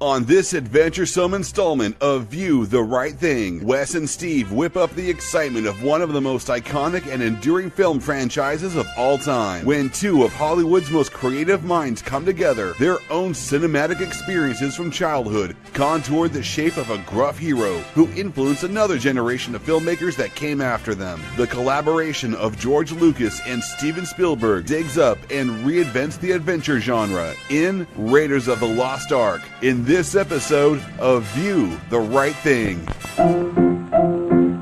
On this adventuresome installment of View the Right Thing, Wes and Steve whip up the excitement of one of the most iconic and enduring film franchises of all time. When two of Hollywood's most creative minds come together, their own cinematic experiences from childhood contoured the shape of a gruff hero who influenced another generation of filmmakers that came after them. The collaboration of George Lucas and Steven Spielberg digs up and reinvents the adventure genre in Raiders of the Lost Ark. In this episode of View the Right Thing.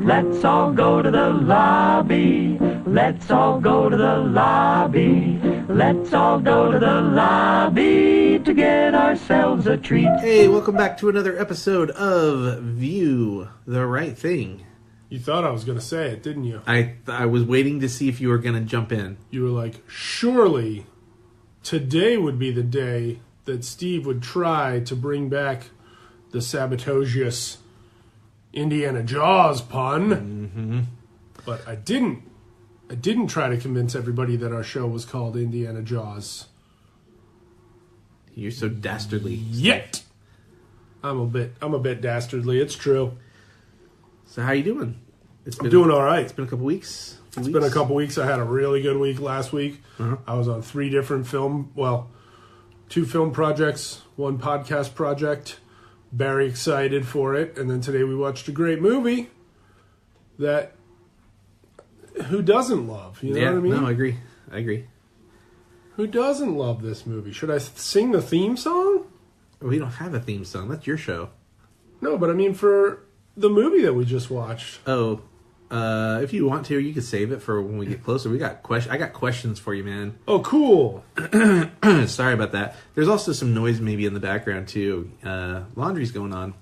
Let's all go to the lobby. Let's all go to the lobby. Let's all go to the lobby to get ourselves a treat. Hey, welcome back to another episode of View the Right Thing. You thought I was going to say it, didn't you? I was waiting to see if you were going to jump in. You were like, surely today would be the day that Steve would try to bring back the sabotageous Indiana Jaws pun. Mm-hmm. But I didn't try to convince everybody that our show was called Indiana Jaws. You're so dastardly. Yet. I'm a bit dastardly, it's true. So how you doing? I'm doing all right. It's been a couple weeks. It's been a couple weeks. I had a really good week last week. Uh-huh. I was on 3 different 2 film projects, 1 podcast project. Very excited for it. And then today we watched a great movie that who doesn't love? You know what I mean? No, I agree. Who doesn't love this movie? Should I sing the theme song? We don't have a theme song. That's your show. No, but I mean for the movie that we just watched. Oh, if you want to, you can save it for when we get closer. I got questions for you, man. Oh, cool. Sorry about that. There's also some noise maybe in the background too. Laundry's going on.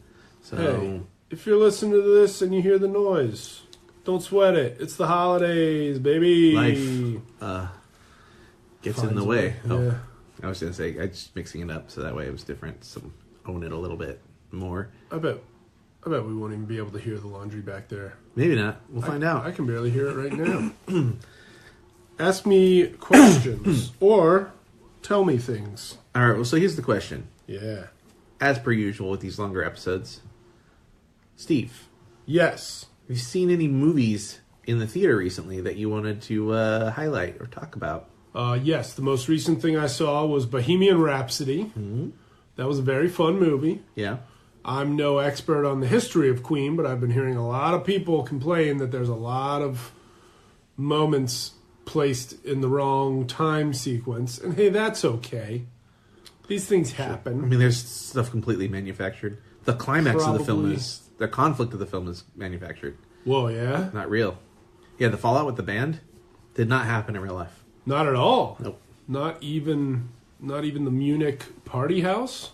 So hey, if you're listening to this and you hear the noise, don't sweat it. It's the holidays, baby. Life gets in the way. Yeah. Oh, I was gonna say I just mixing it up so that way it was different. So own it a little bit more. I bet we won't even be able to hear the laundry back there. Maybe not. We'll find out. I can barely hear it right now. Ask me questions or tell me things. All right. Well, so here's the question. Yeah. As per usual with these longer episodes, Steve. Yes. Have you seen any movies in the theater recently that you wanted to highlight or talk about? Yes. The most recent thing I saw was Bohemian Rhapsody. Mm-hmm. That was a very fun movie. Yeah. I'm no expert on the history of Queen, but I've been hearing a lot of people complain that there's a lot of moments placed in the wrong time sequence. And hey, that's okay. These things happen. I mean, there's stuff completely manufactured. The climax of the film the conflict of the film is manufactured. Whoa, yeah? Not real. Yeah, the fallout with the band did not happen in real life. Not at all. Nope. Not even the Munich party house?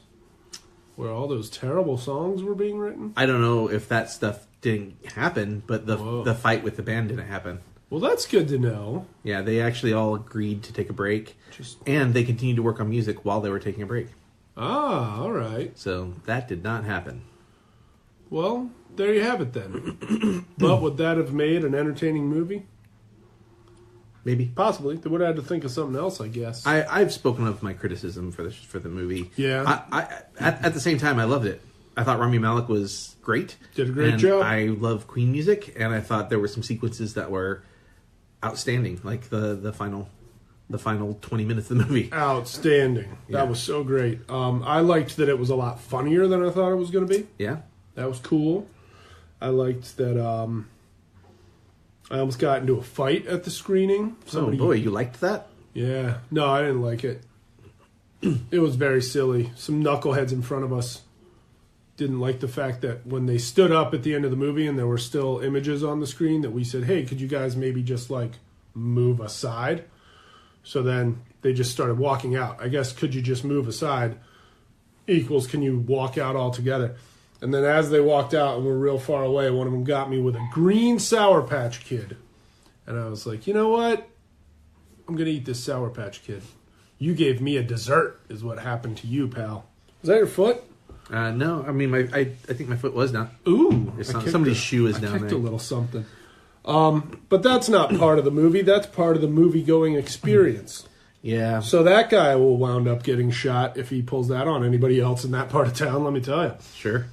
Where all those terrible songs were being written? I don't know if that stuff didn't happen, but the fight with the band didn't happen. Well, that's good to know. Yeah, they actually all agreed to take a break, and they continued to work on music while they were taking a break. Ah, all right. So that did not happen. Well, there you have it then. But would that have made an entertaining movie? Maybe. Possibly. They would have had to think of something else, I guess. I've spoken of my criticism for the movie. Yeah. At the same time, I loved it. I thought Rami Malek was great. Did a great job. I love Queen music, and I thought there were some sequences that were outstanding, like the final 20 minutes of the movie. Outstanding. Yeah. That was so great. I liked that it was a lot funnier than I thought it was going to be. Yeah. That was cool. I liked that I almost got into a fight at the screening. Oh boy, you liked that? Yeah. No, I didn't like it. It was very silly. Some knuckleheads in front of us didn't like the fact that when they stood up at the end of the movie and there were still images on the screen that we said, hey, could you guys maybe just move aside? So then they just started walking out. I guess could you just move aside equals can you walk out altogether? And then as they walked out and were real far away, one of them got me with a green Sour Patch Kid. And I was like, you know what? I'm going to eat this Sour Patch Kid. You gave me a dessert is what happened to you, pal. Was that your foot? No. I mean, I think my foot was down. Ooh. Somebody's shoe is down there. I kicked a little something. But that's not part of the movie. That's part of the movie-going experience. Yeah. So that guy will wound up getting shot if he pulls that on anybody else in that part of town, let me tell you. Sure.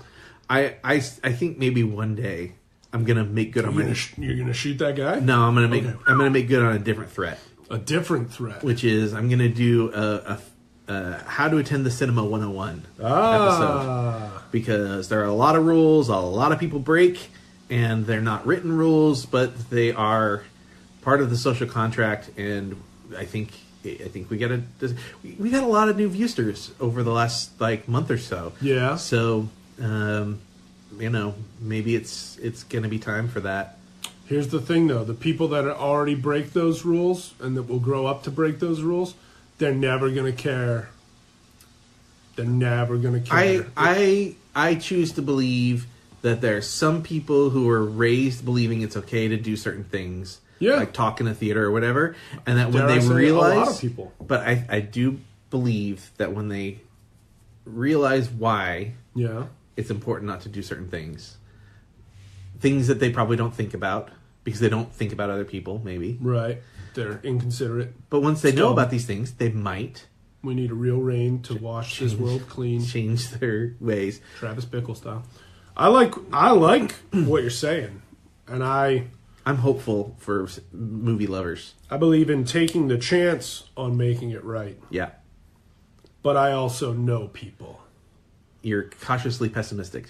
I think maybe one day I'm gonna make good on my. You're gonna shoot that guy? No, I'm gonna make good on a different threat. A different threat. Which is I'm gonna do a how to attend the cinema 101 episode, because there are a lot of rules a lot of people break, and they're not written rules, but they are part of the social contract. And I think we got a lot of new viewsters over the last month or so. Yeah. So maybe it's gonna be time for that. Here's the thing, though: the people that already break those rules and that will grow up to break those rules, they're never gonna care. They're never gonna care. I choose to believe that there are some people who are raised believing it's okay to do certain things, like talk in a theater or whatever, and that when they realize, a lot of people. But I do believe that when they realize why, it's important not to do certain things that they probably don't think about because they don't think about other people. Maybe they're inconsiderate. But once they know about these things, they might. We need a real rain to wash this world clean. Change their ways. Travis Bickle style. I like what you're saying, and I'm hopeful for movie lovers. I believe in taking the chance on making it right. Yeah. But I also know people. You're cautiously pessimistic.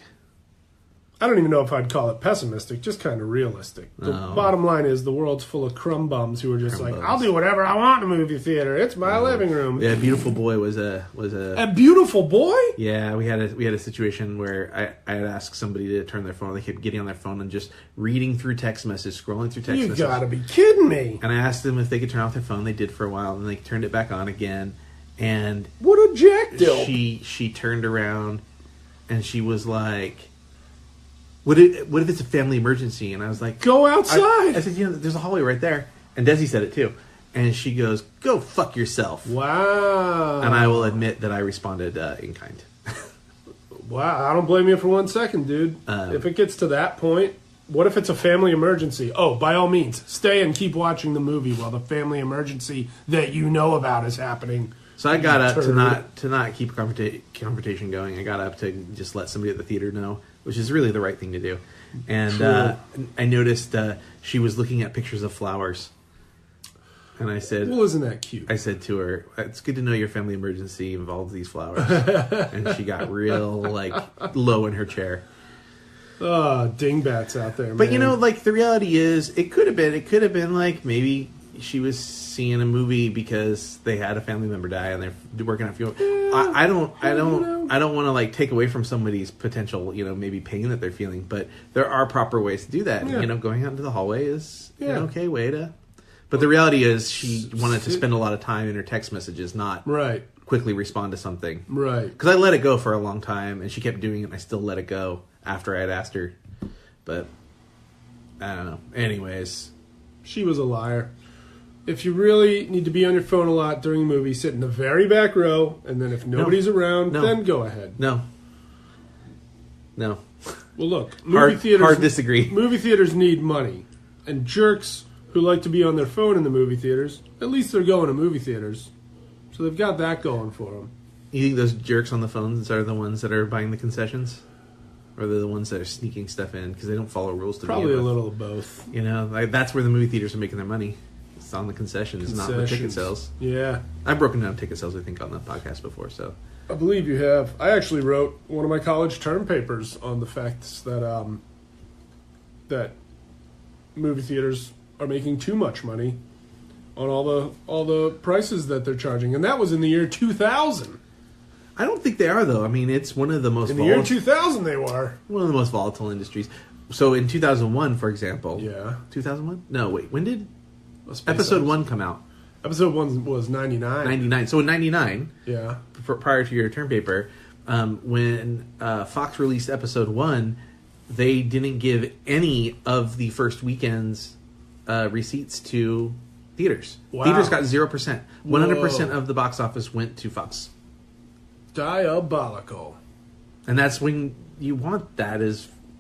I don't even know if I'd call it pessimistic, just kind of realistic. The bottom line is the world's full of crumb bums who are just I'll do whatever I want in a movie theater. It's my living room. Yeah, Beautiful Boy was a Beautiful Boy? Yeah, we had a situation where I had asked somebody to turn their phone. They kept getting on their phone and just reading through text messages, scrolling through text messages. You gotta be kidding me. And I asked them if they could turn off their phone. They did for a while, and they turned it back on again. And what a jackdill. She turned around and she was like, What if it's a family emergency? And I was like, go outside. I said, there's a hallway right there. And Desi said it too. And she goes, go fuck yourself. Wow. And I will admit that I responded in kind. Wow, I don't blame you for 1 second, dude. If it gets to that point, what if it's a family emergency? Oh, by all means, stay and keep watching the movie while the family emergency that you know about is happening. So I got up to not keep confrontation going. I got up to just let somebody at the theater know, which is really the right thing to do. And I noticed she was looking at pictures of flowers. And I said, well, isn't that cute? I said to her, it's good to know your family emergency involves these flowers. And she got real low in her chair. Oh, dingbats out there, man. But the reality is, it could have been maybe she was seeing a movie because they had a family member die and they're working on funeral. I don't want to take away from somebody's potential, maybe pain that they're feeling, but there are proper ways to do that. Yeah. Going out into the hallway is an okay way to. But the reality is, she wanted to spend a lot of time in her text messages, not quickly respond to something. Right. Because I let it go for a long time, and she kept doing it, and I still let it go after I had asked her. But I don't know. Anyways, she was a liar. If you really need to be on your phone a lot during a movie, sit in the very back row, and then if nobody's around, then go ahead. No. Well, look, movie theaters hard disagree. Movie theaters need money, and jerks who like to be on their phone in the movie theaters, at least they're going to movie theaters, so they've got that going for them. You think those jerks on the phones are the ones that are buying the concessions? Or they're the ones that are sneaking stuff in because they don't follow rules to Probably a little of both. That's where the movie theaters are making their money. It's on the concessions, not the ticket sales. Yeah. I've broken down ticket sales, I think, on the podcast before, so. I believe you have. I actually wrote one of my college term papers on the facts that that movie theaters are making too much money on all the prices that they're charging, and that was in the year 2000. I don't think they are, though. I mean, it's one of the most in the year 2000 they were one of the most volatile industries. So in 2001, for example, 2001. No, wait. When did episode 1 come out? Episode 1 was 99. 99. So in 99, prior to your term paper, when Fox released episode 1, they didn't give any of the first weekend's receipts to theaters. Wow. Theaters got 0%. 100% of the box office went to Fox. Diabolical. And that's when you want that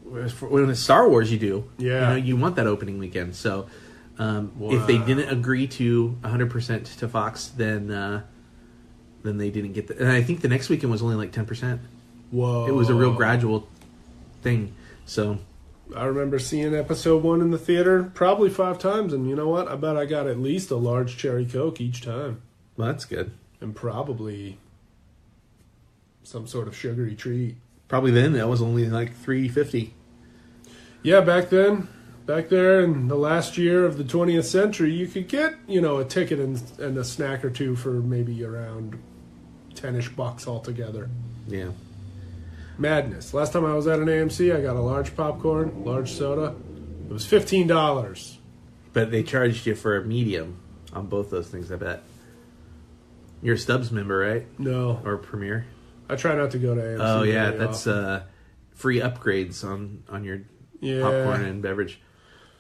when it's Star Wars, you do. Yeah. You want that opening weekend. So, If they didn't agree to 100% to Fox, then they didn't get and I think the next weekend was only like 10%. Whoa. It was a real gradual thing. So I remember seeing episode 1 in the theater probably 5 times, and you know what? I bet I got at least a large cherry Coke each time. well, that's good. And probably some sort of sugary treat. Probably then that was only like $3.50. Yeah, back there in the last year of the 20th century, you could get, a ticket and a snack or two for maybe around 10-ish bucks altogether. Yeah. Madness. Last time I was at an AMC, I got a large popcorn, large soda. It was $15. But they charged you for a medium on both those things, I bet. You're a Stubbs member, right? No. Or Premier? I try not to go to AMC. Oh, yeah. very That's often. free upgrades on your Yeah. popcorn and beverage.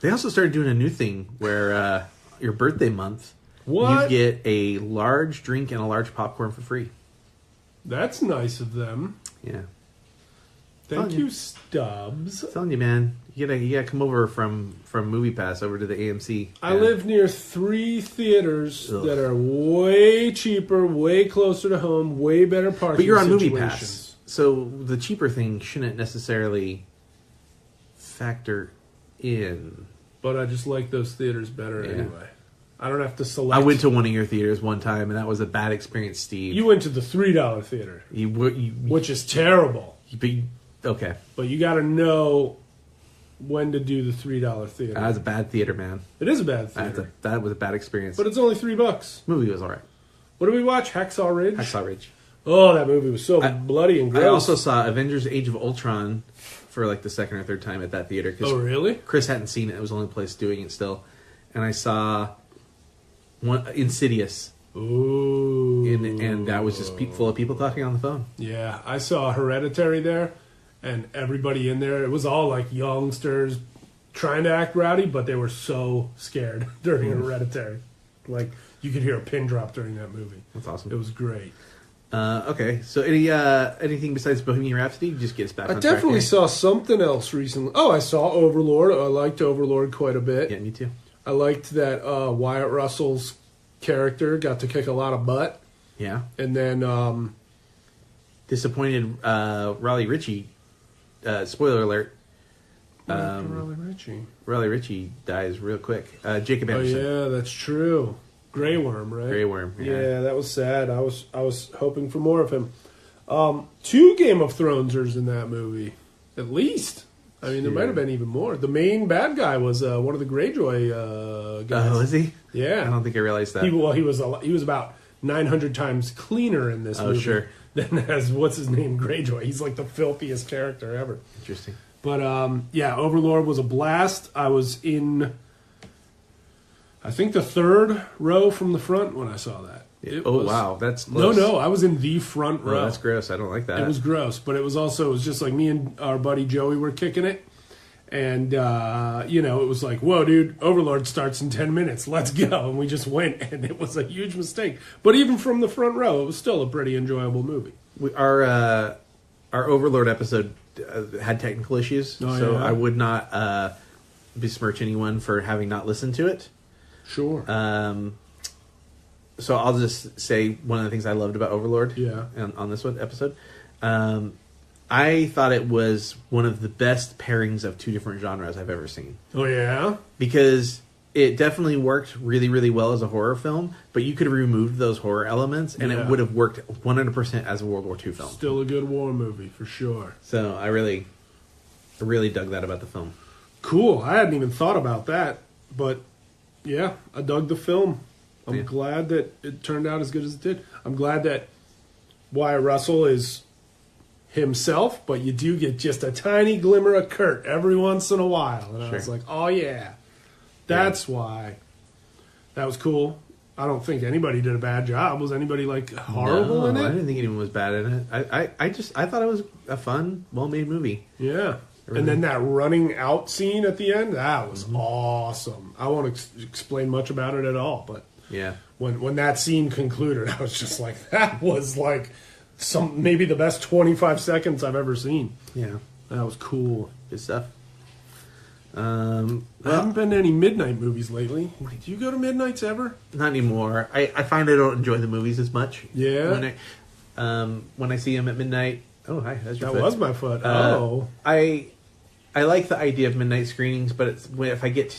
They also started doing a new thing where your birthday month, What? you get a large drink and a large popcorn for free. That's nice of them. Yeah. Thank Oh, you, yeah. Stubbs. I'm telling you, man. You gotta come over from MoviePass over to the AMC. I Yeah. live near 3 theaters Ugh. that are way cheaper, way closer to home, way better parking But you're on situations. MoviePass, so the cheaper thing shouldn't necessarily factor in. But I just like those theaters better Yeah. anyway. I don't have to select. I went to one of your theaters one time, and that was a bad experience, Steve. You went to the $3 theater, you which is terrible. okay. But you got to know when to do the $3 theater. That was a bad theater, man. It is a bad theater, That was a bad experience. but it's only $3. Movie was all right. What did we watch? Hacksaw Ridge. Hacksaw Ridge. Oh, that movie was so bloody and gross. I also saw Avengers: Age of Ultron for like the second or third time at that theater. Oh, really? Chris hadn't seen it. It was the only place doing it still. And I saw Insidious. Ooh. And that was just full of people talking on the phone. Yeah, I saw Hereditary there, and everybody in there, it was all like youngsters trying to act rowdy, but they were so scared during Hereditary. Like, you could hear a pin drop during that movie. That's awesome. It was great. Okay, so anything besides Bohemian Rhapsody? Just get us back I on track definitely here. saw something else recently. Oh, I saw Overlord. I liked Overlord quite a bit. Yeah, me too. I liked that Wyatt Russell's character got to kick a lot of butt. Yeah. And then... Disappointed Raleigh Ritchie. Spoiler alert. Raleigh Ritchie. Raleigh Ritchie dies real quick. Jacob Oh, Anderson. yeah, that's true. Grey Worm, right? Grey Worm. Yeah, that was sad. I was hoping for more of him. 2 Game of Thronesers in that movie, at least. I mean, there might have been even more. The main bad guy was one of the Greyjoy guys. Oh, is he? Yeah, I don't think I realized that. he was about 900 times cleaner in this movie sure. than as what's his name Greyjoy. He's like the filthiest character ever. Interesting. But yeah, Overlord was a blast. I was in, I think, the 3rd row from the front when I saw that. Wow, that's close. No, I was in the front row. Oh, that's gross. I don't like that. It was gross, but it was just like me and our buddy Joey were kicking it. And, it was like, whoa, dude, Overlord starts in 10 minutes. Let's go. And we just went, and it was a huge mistake. But even from the front row, it was still a pretty enjoyable movie. Our Overlord episode had technical issues, so yeah? I would not besmirch anyone for having not listened to it. Sure. So I'll just say one of the things I loved about Overlord on this episode. I thought it was one of the best pairings of 2 different genres I've ever seen. Oh, yeah? Because it definitely worked really, really well as a horror film, but you could have removed those horror elements, and it would have worked 100% as a World War II film. Still a good war movie, for sure. So I really dug that about the film. Cool. I hadn't even thought about that. But, yeah, I dug the film. I'm glad that it turned out as good as it did. I'm glad that Wyatt Russell is himself, but you do get just a tiny glimmer of Kurt every once in a while. And I was like, oh, yeah. That's why. That was cool. I don't think anybody did a bad job. Was anybody, horrible in it? I didn't think anyone was bad in it. I thought it was a fun, well-made movie. Yeah. And then that running out scene at the end, that was awesome. I won't explain much about it at all, but yeah, when that scene concluded, I was just like, that was maybe the best 25 seconds I've ever seen. Yeah. That was cool. Good stuff. I haven't been to any midnight movies lately. Do you go to midnights ever? Not anymore. I find I don't enjoy the movies as much. Yeah. When I see them at midnight. Oh, hi. That's your That foot. was my foot. I like the idea of midnight screenings, but it's if I get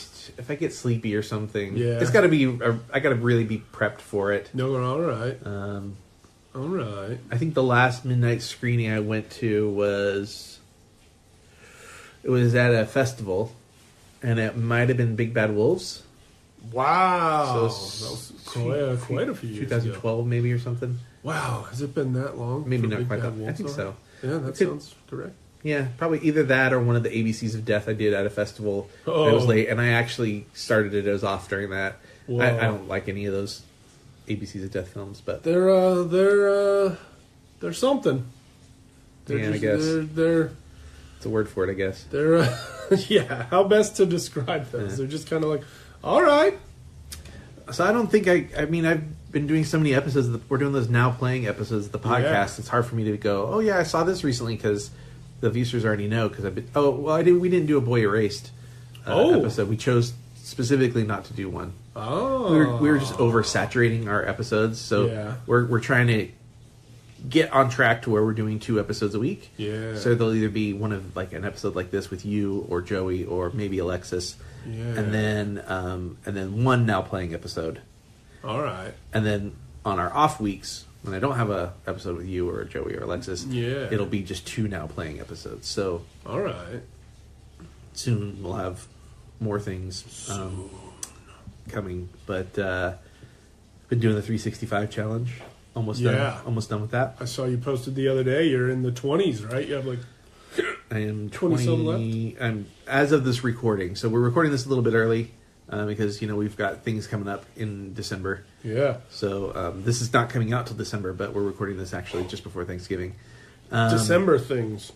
sleepy or something, Yeah. it's got to be. I got to really be prepped for it. No, all right. All right. I think the last midnight screening I went to was at a festival, and it might have been Big Bad Wolves. Wow. So that was quite a few years 2012 ago. maybe or something. Wow. Has it been that long? Maybe for not Big quite Bad that. I Wolves think already? so. Yeah, that sounds correct. Yeah, probably either that or one of the ABCs of Death I did at a festival. Oh. It was late, and I actually started it as off during that. Whoa. I don't like any of those ABCs of Death films, but They're something. I guess. They're it's a word for it, I guess. yeah. How best to describe those? Yeah. They're just kind of like, all right. So I don't think I mean, I've been doing so many episodes. We're doing those now playing episodes of the podcast. Yeah. It's hard for me to go, oh yeah, I saw this recently because the viewers already know. Because I've been. Oh well, we didn't do a Boy Erased episode. We chose specifically not to do one. Oh, We were just oversaturating our episodes, so Yeah. we're trying to get on track to where we're doing 2 episodes a week. Yeah. So there'll either be one of like an episode like this with you or Joey or maybe Alexis, Yeah. and then one now playing episode, all right. and then on our off weeks when I don't have a episode with you or Joey or Alexis, Yeah. it'll be just 2 now playing episodes. So All right. soon we'll have more things coming, but been doing the 365 challenge. Almost done with that. I saw you posted the other day. You're in the 20s, right? You have like I am 20 some 20. I'm as of this recording. So we're recording this a little bit early because we've got things coming up in December. yeah. So this is not coming out till December, but we're recording this actually just before Thanksgiving. December things.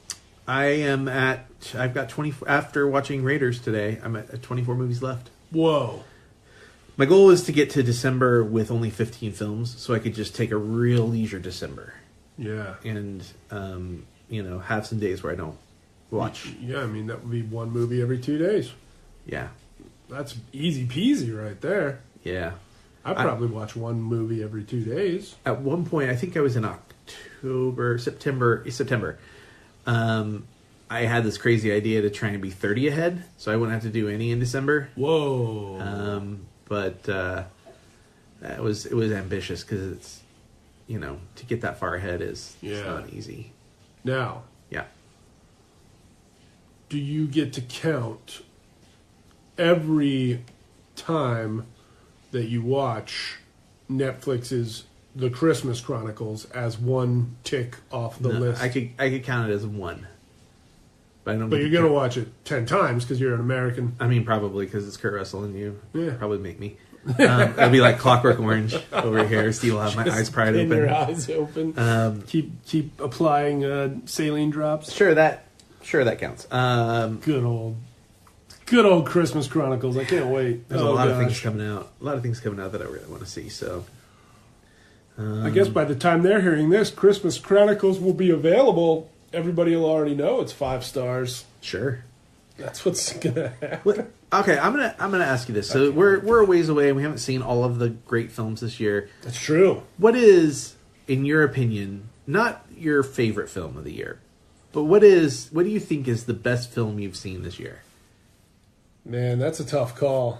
I've got 20 after watching Raiders today. I'm at 24 movies left. Whoa. My goal is to get to December with only 15 films, so I could just take a real leisure December Yeah. and have some days where I don't watch. Yeah, I mean that would be one movie every 2 days. Yeah, That's easy peasy right there. yeah. I probably watch one movie every 2 days. At one point, I think I was in September. I had this crazy idea to try and be 30 ahead, so I wouldn't have to do any in December. Whoa. But it was ambitious because it's to get that far ahead is it's Yeah. not easy. Now, Yeah. do you get to count every time that you watch Netflix's The Christmas Chronicles as one tick off the No, list? I could count it as one. But I don't. But get you're to going to count- watch it 10 times because you're an American. I mean, probably because it's Kurt Russell and you. Yeah. Probably make me. It'll be like Clockwork Orange over here. Steve will have my eyes pried Pin your open. eyes open. Keep applying saline drops. Sure that counts. Good old Christmas Chronicles. I can't wait. There's a lot of things coming out. A lot of things coming out that I really want to see. So I guess by the time they're hearing this, Christmas Chronicles will be available. Everybody will already know it's 5 stars. sure. That's what's gonna happen. What, okay, I'm gonna ask you this. So we're a ways away, and we haven't seen all of the great films this year. That's true. What is, in your opinion, not your favorite film of the year, but what do you think is the best film you've seen this year? Man, that's a tough call.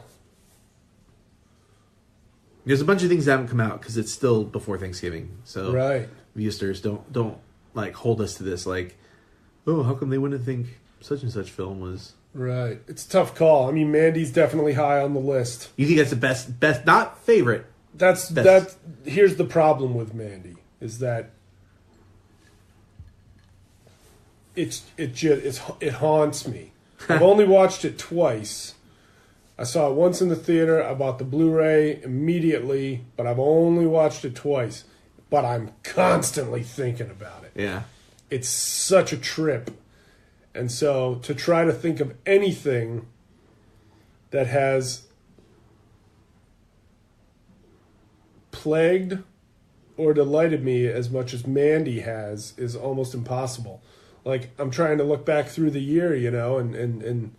There's a bunch of things that haven't come out because it's still before Thanksgiving. So Right. viewsters don't like hold us to this like, oh, how come they wouldn't think such and such film was? Right. It's a tough call. I mean, Mandy's definitely high on the list. You think that's the best, not favorite? That's here's the problem with Mandy is that it haunts me. I've only watched it twice. I saw it once in the theater. I bought the Blu-ray immediately, but I've only watched it twice. But I'm constantly thinking about it. Yeah. It's such a trip. And so to try to think of anything that has plagued or delighted me as much as Mandy has is almost impossible. Like, I'm trying to look back through the year, and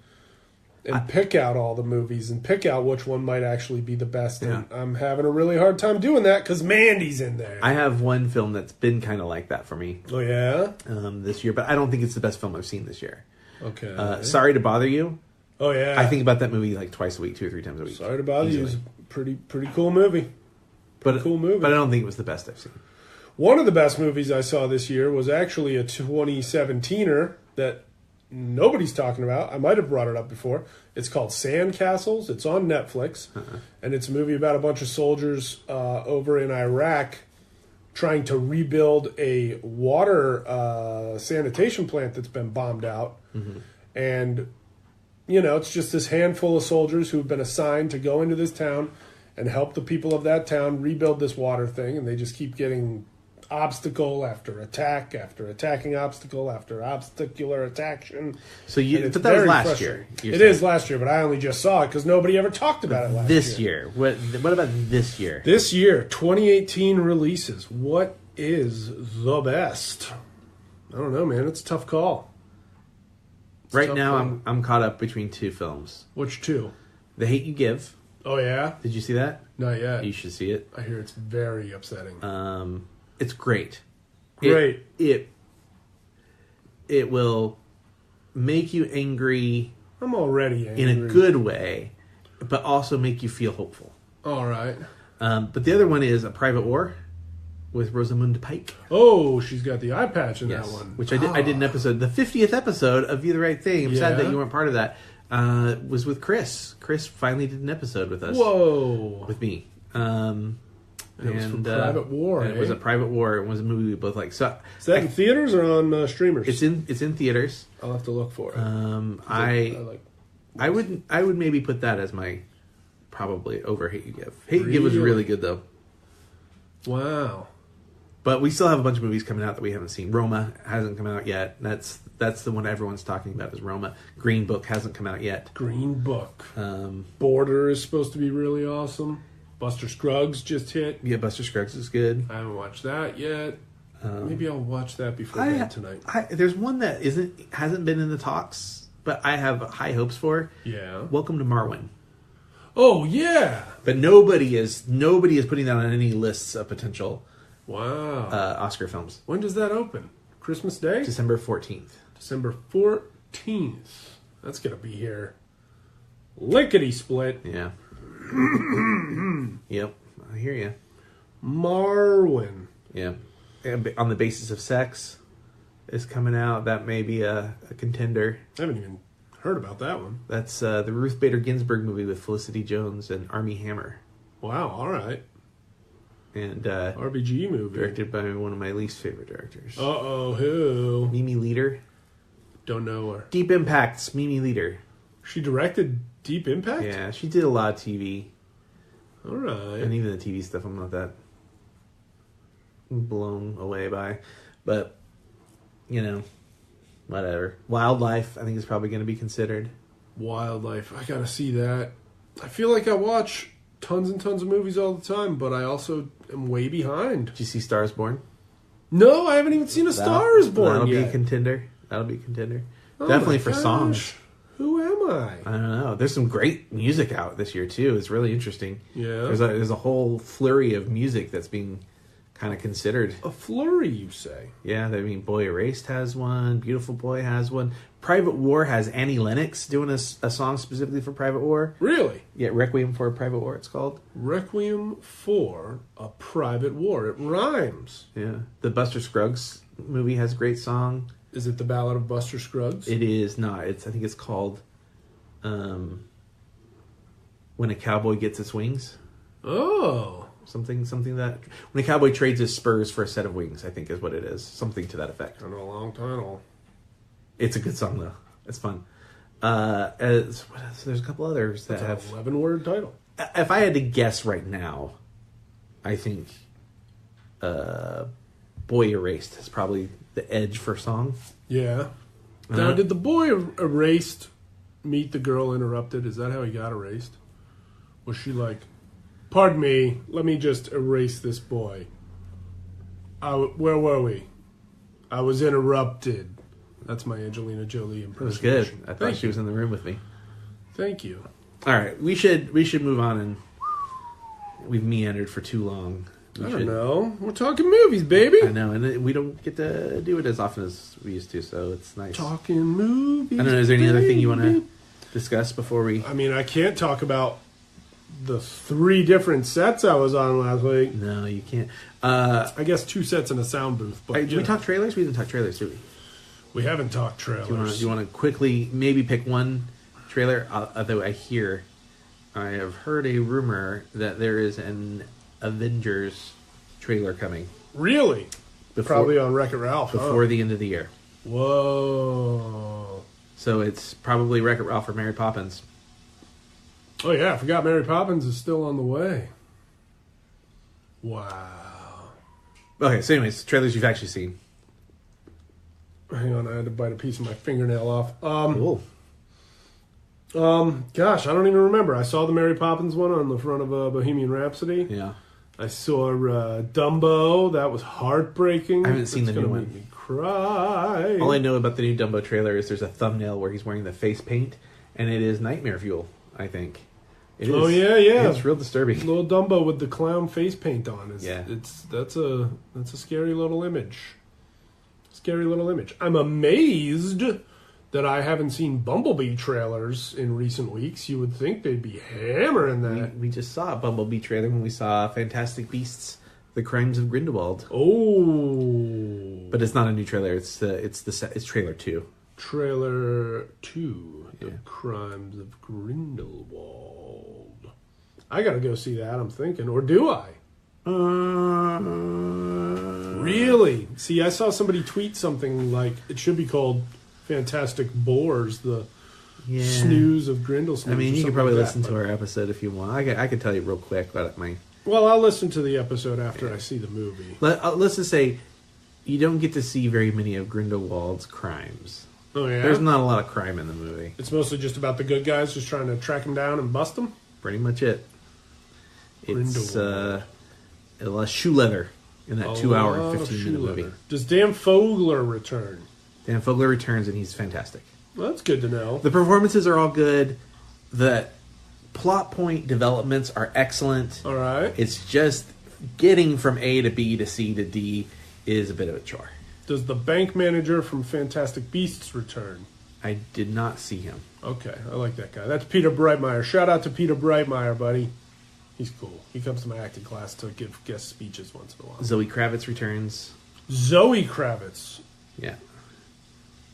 and pick out all the movies and pick out which one might actually be the best. Yeah. And I'm having a really hard time doing that because Mandy's in there. I have one film that's been kind of like that for me Oh, yeah? this year, but I don't think it's the best film I've seen this year. Okay. Sorry to Bother You. Oh, yeah. I think about that movie like twice a week, 2 or 3 times a week. Sorry to Bother You easily. is a pretty cool movie. Cool movie. But I don't think it was the best I've seen. One of the best movies I saw this year was actually a 2017er that nobody's talking about. I might have brought it up before. It's called Sandcastles. It's on Netflix. And it's a movie about a bunch of soldiers over in Iraq trying to rebuild a water sanitation plant that's been bombed out. And, you know, it's just this handful of soldiers who've been assigned to go into this town and help the people of that town rebuild this water thing. And they just keep getting obstacle after attack after attacking obstacle after obstacular attack. So you, And it's but that was very last frustrating. year. It is last year, but I only just saw it because nobody ever talked about it last This year. What about this year? This year, 2018 releases. What is the best? I don't know, man. It's a tough call. It's a Right tough now, call. I'm caught up between 2 films. Which two? The Hate You Give. Oh, yeah? Did you see that? Not yet. You should see it. I hear it's very upsetting. It's great. Great. It will make you angry I'm already angry. in a good way, but also make you feel hopeful. All right. But the other one is A Private War with Rosamund Pike. Oh, she's got the eye patch in Yes, that one. which I did. I did an episode, the 50th episode of View the Right Thing. I'm sad that Yeah. you weren't part of that. Was with Chris. Chris finally did an episode with us. Whoa. With me. It was for Private War, and it was eh? a Private War. It was a movie we both like. So Is that in theaters or on streamers? it's in theaters. I'll have to look for it. I would maybe put that as my probably over Hate You Give. Hate You Give was Really? really good though. Wow. But we still have a bunch of movies coming out that we haven't seen. Roma hasn't come out yet. That's the one everyone's talking about is Roma. Green Book hasn't come out yet. Green Book. Border is supposed to be really awesome. Buster Scruggs just hit. Yeah, Buster Scruggs is good. I haven't watched that yet. Maybe I'll watch that before bed tonight. There's one that hasn't been in the talks, but I have high hopes for. Yeah. Welcome to Marwen. Oh yeah. But nobody is putting that on any lists of potential Wow. Oscar films. When does that open? Christmas Day? December 14th. December 14th. That's gonna be here. Lickety split. Yeah. Yep. I hear you. Marwen. Yeah. And on the Basis of Sex is coming out. That may be a contender. I haven't even heard about that one. That's the Ruth Bader Ginsburg movie with Felicity Jones and Armie Hammer. Wow. All right. And RBG movie. directed by one of my least favorite directors. Who? Mimi Leader. Don't know her. Deep Impact's Mimi Leader. She directed Deep Impact? Yeah, she did a lot of TV. All right. And even the TV stuff I'm not that blown away by. But, you know, whatever. Wildlife, I think, is probably going to be considered. Wildlife. I gotta see that. I feel like I watch tons and tons of movies all the time, but I also am way behind. Did you see Stars Born? No, I haven't even seen A Star Is Born That'll yet. be a contender. That'll be a contender. Oh Definitely my for gosh. songs. Who am I? I don't know. There's some great music out this year, too. It's really interesting. Yeah. There's a whole flurry of music that's being kind of considered. A flurry, you say? Yeah, I mean, Boy Erased has one. Beautiful Boy has one. Private War has Annie Lennox doing a song specifically for Private War. Really? Yeah, Requiem for a Private War, it's called. Requiem for a Private War. It rhymes. Yeah. The Buster Scruggs movie has a great song. Is it the Ballad of Buster Scruggs? It is not. I think it's called When a Cowboy Gets Its Wings. Oh. Something that... When a cowboy trades his spurs for a set of wings, I think is what it is. Something to that effect. Kind of a long title. It's a good song, though. It's fun. What else? There's a couple others that That's have... an 11-word title. If I had to guess right now, I think Boy Erased is probably the edge for song. Yeah. Now, did the boy erased meet the girl interrupted? Is that how he got erased? Was she like, pardon me, let me just erase this boy. Where were we? I was interrupted. That's my Angelina Jolie It was impersonation. good. I thought she was in the room with me. Thank you. All right, we should move on, and we've meandered for too long. I don't know. We're talking movies, baby. I know, and we don't get to do it as often as we used to, so it's nice. Talking movies. I don't know. Is there any other thing you want to discuss before we? I mean, I can't talk about the 3 different sets I was on last week. No, you can't. I guess 2 sets in a sound booth. But Did we talk trailers? We didn't talk trailers, did we? We haven't talked trailers. Do you want to quickly maybe pick one trailer? Although I have heard a rumor that there is an Avengers trailer coming. Really? Probably on Wreck-It Ralph. Before the end of the year. Whoa. So it's probably Wreck-It Ralph or Mary Poppins. Oh, yeah. I forgot Mary Poppins is still on the way. Wow. Okay, so anyways, trailers you've actually seen. Hang on, I had to bite a piece of my fingernail off. Cool. Gosh, I don't even remember. I saw the Mary Poppins one on the front of Bohemian Rhapsody. Yeah. I saw Dumbo. That was heartbreaking. I haven't seen the new gonna one. Make me cry. All I know about the new Dumbo trailer is there's a thumbnail where he's wearing the face paint, and it is nightmare fuel, I think. It is. Oh, yeah. It's real disturbing. Little Dumbo with the clown face paint on. Yeah. That's a scary little image. Scary little image. I'm amazed that I haven't seen Bumblebee trailers in recent weeks. You would think they'd be hammering that. We just saw a Bumblebee trailer when we saw Fantastic Beasts: The Crimes of Grindelwald. Oh, But it's not a new trailer. It's trailer 2. Trailer 2, The Crimes of Grindelwald. I gotta go see that, I'm thinking. Or do I? Really? See, I saw somebody tweet something like, it should be called Fantastic Boars, the snooze of Grindel. I mean, you could probably listen to our episode if you want. I could tell you real quick about my... Well, I'll listen to the episode after I see the movie. Let's just say you don't get to see very many of Grindelwald's crimes. Oh, yeah? There's not a lot of crime in the movie. It's mostly just about the good guys just trying to track him down and bust him? Pretty much it. It's a lot of shoe leather in that 2 hour and 15-minute movie. Does Dan Fogler return? Dan Fogler returns, and he's fantastic. Well, that's good to know. The performances are all good. The plot point developments are excellent. All right. It's just getting from A to B to C to D is a bit of a chore. Does the bank manager from Fantastic Beasts return? I did not see him. Okay, I like that guy. That's Peter Breitmeyer. Shout out to Peter Breitmeyer, buddy. He's cool. He comes to my acting class to give guest speeches once in a while. Zoe Kravitz returns. Zoe Kravitz. Yeah.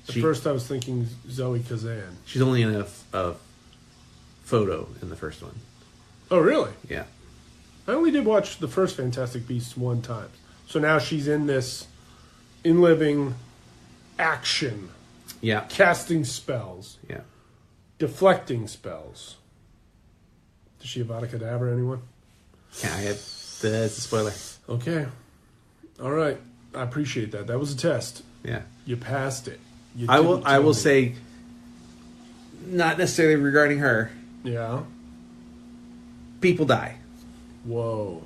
At first I was thinking Zoe Kazan. She's only in a photo in the first one. Oh, really? Yeah. I only did watch the first Fantastic Beasts one time. So now she's in this in-living action. Yeah. Casting spells. Yeah. Deflecting spells. Does she Avada Kedavra, anyone? Yeah, that's a spoiler. Okay. All right. I appreciate that. That was a test. Yeah. You passed it. You I didn't tell will me. say, not necessarily regarding her, Yeah. people die. Whoa.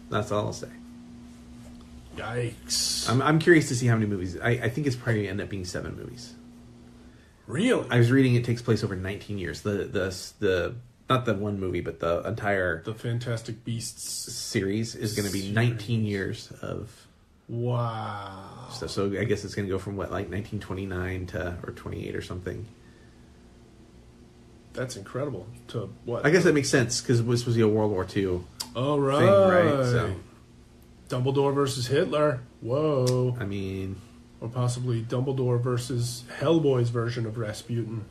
That's all I'll say. Yikes. I'm curious to see how many movies. I think it's probably end up being 7 movies. Really? I was reading it takes place over 19 years. The not the one movie, but the entire The Fantastic Beasts series is going to be 19 years of Wow. stuff. So I guess it's going to go from what, like 1929 or 28 or something. That's incredible. To what? I guess that makes sense because this was the World War II All right. thing, right? So Dumbledore versus Hitler. Whoa. I mean, Or possibly Dumbledore versus Hellboy's version of Rasputin.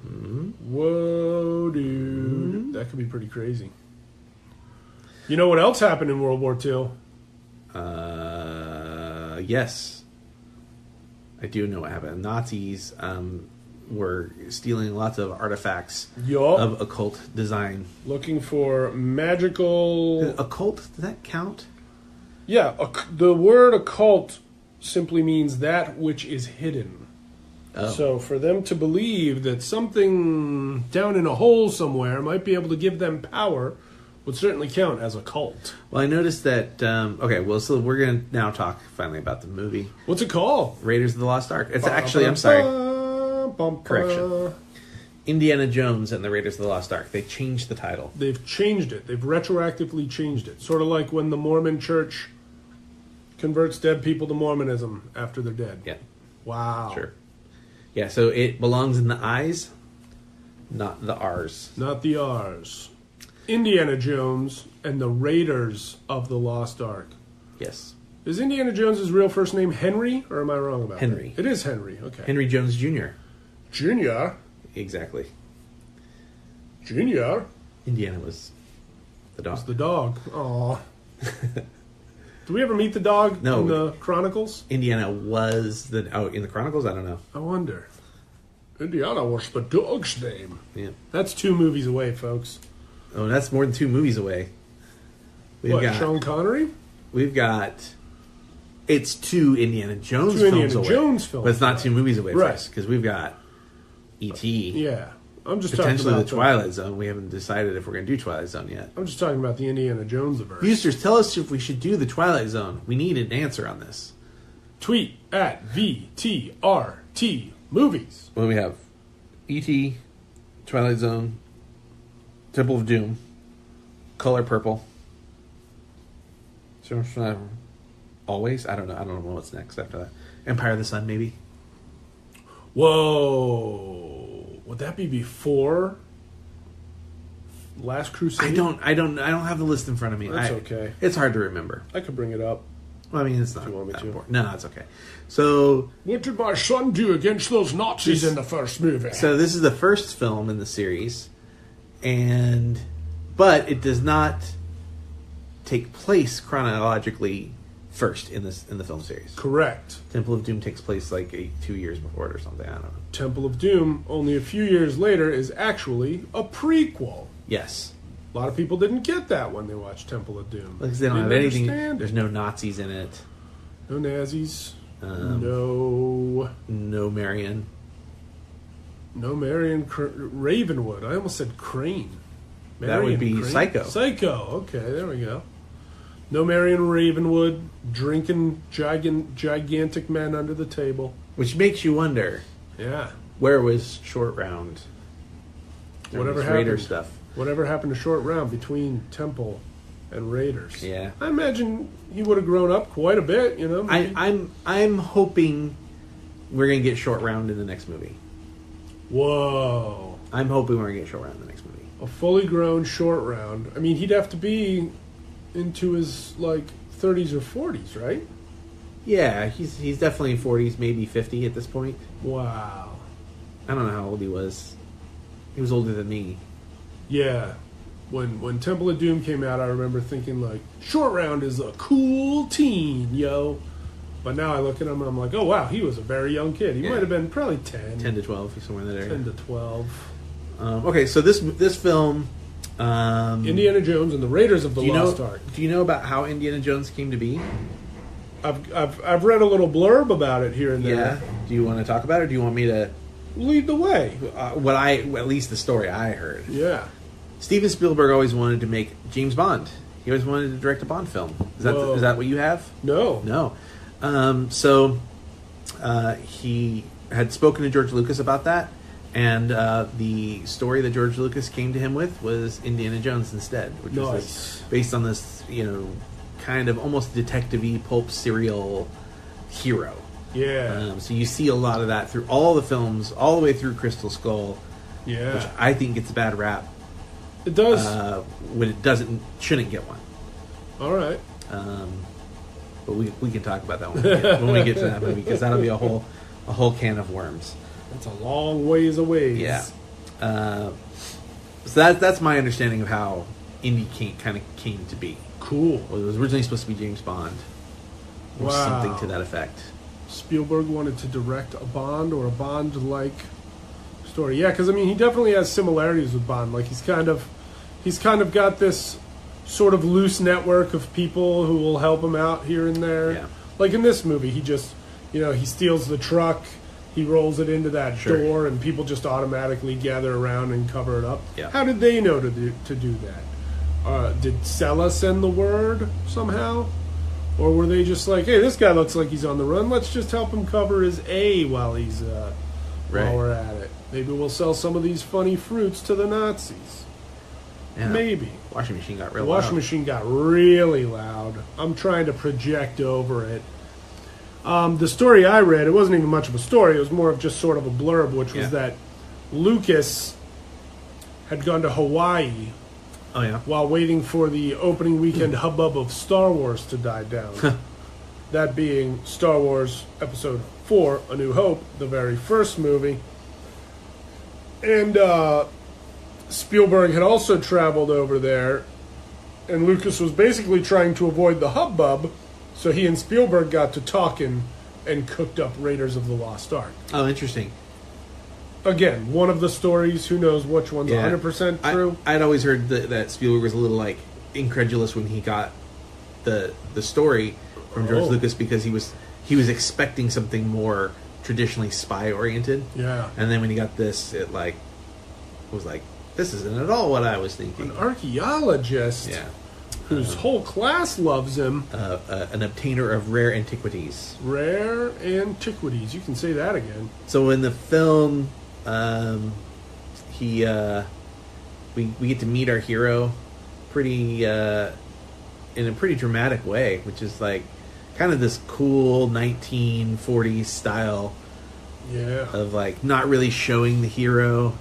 Whoa, dude. That could be pretty crazy. You know what else happened in World War II? yes, I do know what happened. Nazis were stealing lots of artifacts Yup. of occult design. Looking for magical... Occult, does that count? Yeah, the word occult simply means that which is hidden. Oh. So for them to believe that something down in a hole somewhere might be able to give them power would certainly count as a cult. Well, I noticed that. Okay, well, so we're going to now talk finally about the movie What's it called? Raiders of the Lost Ark. It's actually, I'm sorry, correction. Indiana Jones and the Raiders of the Lost Ark. They changed the title. They've changed it. They've retroactively changed it. Sort of like when the Mormon Church converts dead people to Mormonism after they're dead. Yeah. Wow. Sure. Yeah, so it belongs in the I's, not the R's. Not the R's. Indiana Jones and the Raiders of the Lost Ark. Yes. Is Indiana Jones' real first name Henry, or am I wrong about Henry. that? It is Henry, okay. Henry Jones Jr. Junior? Exactly. Junior? Indiana was the dog. It's the dog. Aw. Do we ever meet the dog No. in the Chronicles? Indiana was in the Chronicles? I don't know. I wonder. Indiana was the dog's name. Yeah. That's 2 movies away, folks. Oh, that's more than 2 movies away. Sean Connery? We've got... It's 2 Indiana Jones 2 films Indiana away. Jones films But it's not away. 2 movies away, Right. because we've got E.T. Yeah. I'm just Potentially talking the about Twilight Zone. We haven't decided if we're going to do Twilight Zone yet. I'm just talking about the Indiana Jones verse. Users, tell us if we should do the Twilight Zone. We need an answer on this. Tweet at VTRT Movies. Well, we have E.T., Twilight Zone, Temple of Doom, Color Purple. Always? I don't know. I don't know what's next after that. Empire of the Sun, maybe? Whoa. Would that be before Last Crusade? I don't have the list in front of me. That's okay. It's hard to remember. I could bring it up. Well, I mean, it's not you want me that to? important. No, it's okay. So What did my son do against those Nazis in the first movie? this is the first film in the series, but it does not take place chronologically first in the film series. Correct. Temple of Doom takes place like 2 years before it or something. I don't know. Temple of Doom, only a few years later, is actually a prequel. Yes, A lot of people didn't get that when they watched Temple of Doom. because they don't have Didn't anything. understand. There's no Nazis in it. No Nazis. No Marion. No Marion Ravenwood. I almost said Crane. That would be Crane? Psycho. Psycho. Okay, there we go. No Marion Ravenwood drinking gigantic men under the table. Which makes you wonder, Yeah. where was Short Round? during Whatever this Raider happened. stuff. Whatever happened to Short Round between Temple and Raiders? Yeah. I imagine he would have grown up quite a bit. You know. maybe. I'm hoping we're gonna get Short Round in the next movie. Whoa. I'm hoping we're gonna get Short Round in the next movie. A fully grown Short Round. I mean, he'd have to be into his like 30s or 40s, right? Yeah, he's definitely 40s, maybe 50 at this point. Wow. I don't know how old he was. He was older than me. Yeah. When Temple of Doom came out, I remember thinking like, Short Round is a cool teen, yo. But now I look at him and I'm like, oh wow, he was a very young kid. He Yeah. might have been probably 10. 10 to 12, somewhere in that area. 10 to 12. Okay, so this film. Indiana Jones and the Raiders of the Lost Ark. Do you know about how Indiana Jones came to be? I've read a little blurb about it here and there. Yeah. Do you want to talk about it, or do you want me to? Lead the way. At least the story I heard. Yeah. Steven Spielberg always wanted to make James Bond. He always wanted to direct a Bond film. Is that what you have? No. No. So he had spoken to George Lucas about that, and the story that George Lucas came to him with was Indiana Jones instead, which was Nice. based on this, kind of almost detective-y pulp serial hero. Yeah. So you see a lot of that through all the films, all the way through Crystal Skull, Yeah. which I think gets a bad rap It does. when it shouldn't get one. All right. But we can talk about that when we get to that movie, because that'll be a whole can of worms. That's a long ways away. Yeah. So that's my understanding of how Indy kind of came to be. Cool. Well, it was originally supposed to be James Bond, or Wow. something to that effect. Spielberg wanted to direct a Bond or a Bond-like story. Yeah, because I mean, he definitely has similarities with Bond. Like he's kind of got this sort of loose network of people who will help him out here and there. Yeah. Like in this movie, he just, he steals the truck, he rolls it into that Sure. door, and people just automatically gather around and cover it up. Yeah. How did they know to do that? Did Sella send the word somehow? Or were they just like, hey, this guy looks like he's on the run, let's just help him cover his A while he's Right. while we're at it. Maybe we'll sell some of these funny fruits to the Nazis. Yeah. Maybe. Washing machine got real The washing loud. machine got really loud. I'm trying to project over it. The story I read, it wasn't even much of a story. It was more of just sort of a blurb, which was that Lucas had gone to Hawaii Oh, yeah. while waiting for the opening weekend hubbub of Star Wars to die down. That being Star Wars Episode 4, A New Hope, the very first movie. And Spielberg had also traveled over there, and Lucas was basically trying to avoid the hubbub, so he and Spielberg got to talking and cooked up Raiders of the Lost Ark. Oh, interesting. Again, one of the stories, who knows which one's Yeah. 100% true. I'd always heard that Spielberg was a little like incredulous when he got the story from George Lucas, because he was expecting something more traditionally spy oriented. Yeah. And then when he got this, it was like, this isn't at all what I was thinking. An archaeologist Yeah. whose whole class loves him. An obtainer of rare antiquities. Rare antiquities. You can say that again. So in the film, we get to meet our hero pretty in a pretty dramatic way, which is like kind of this cool 1940s style Yeah. of like not really showing the hero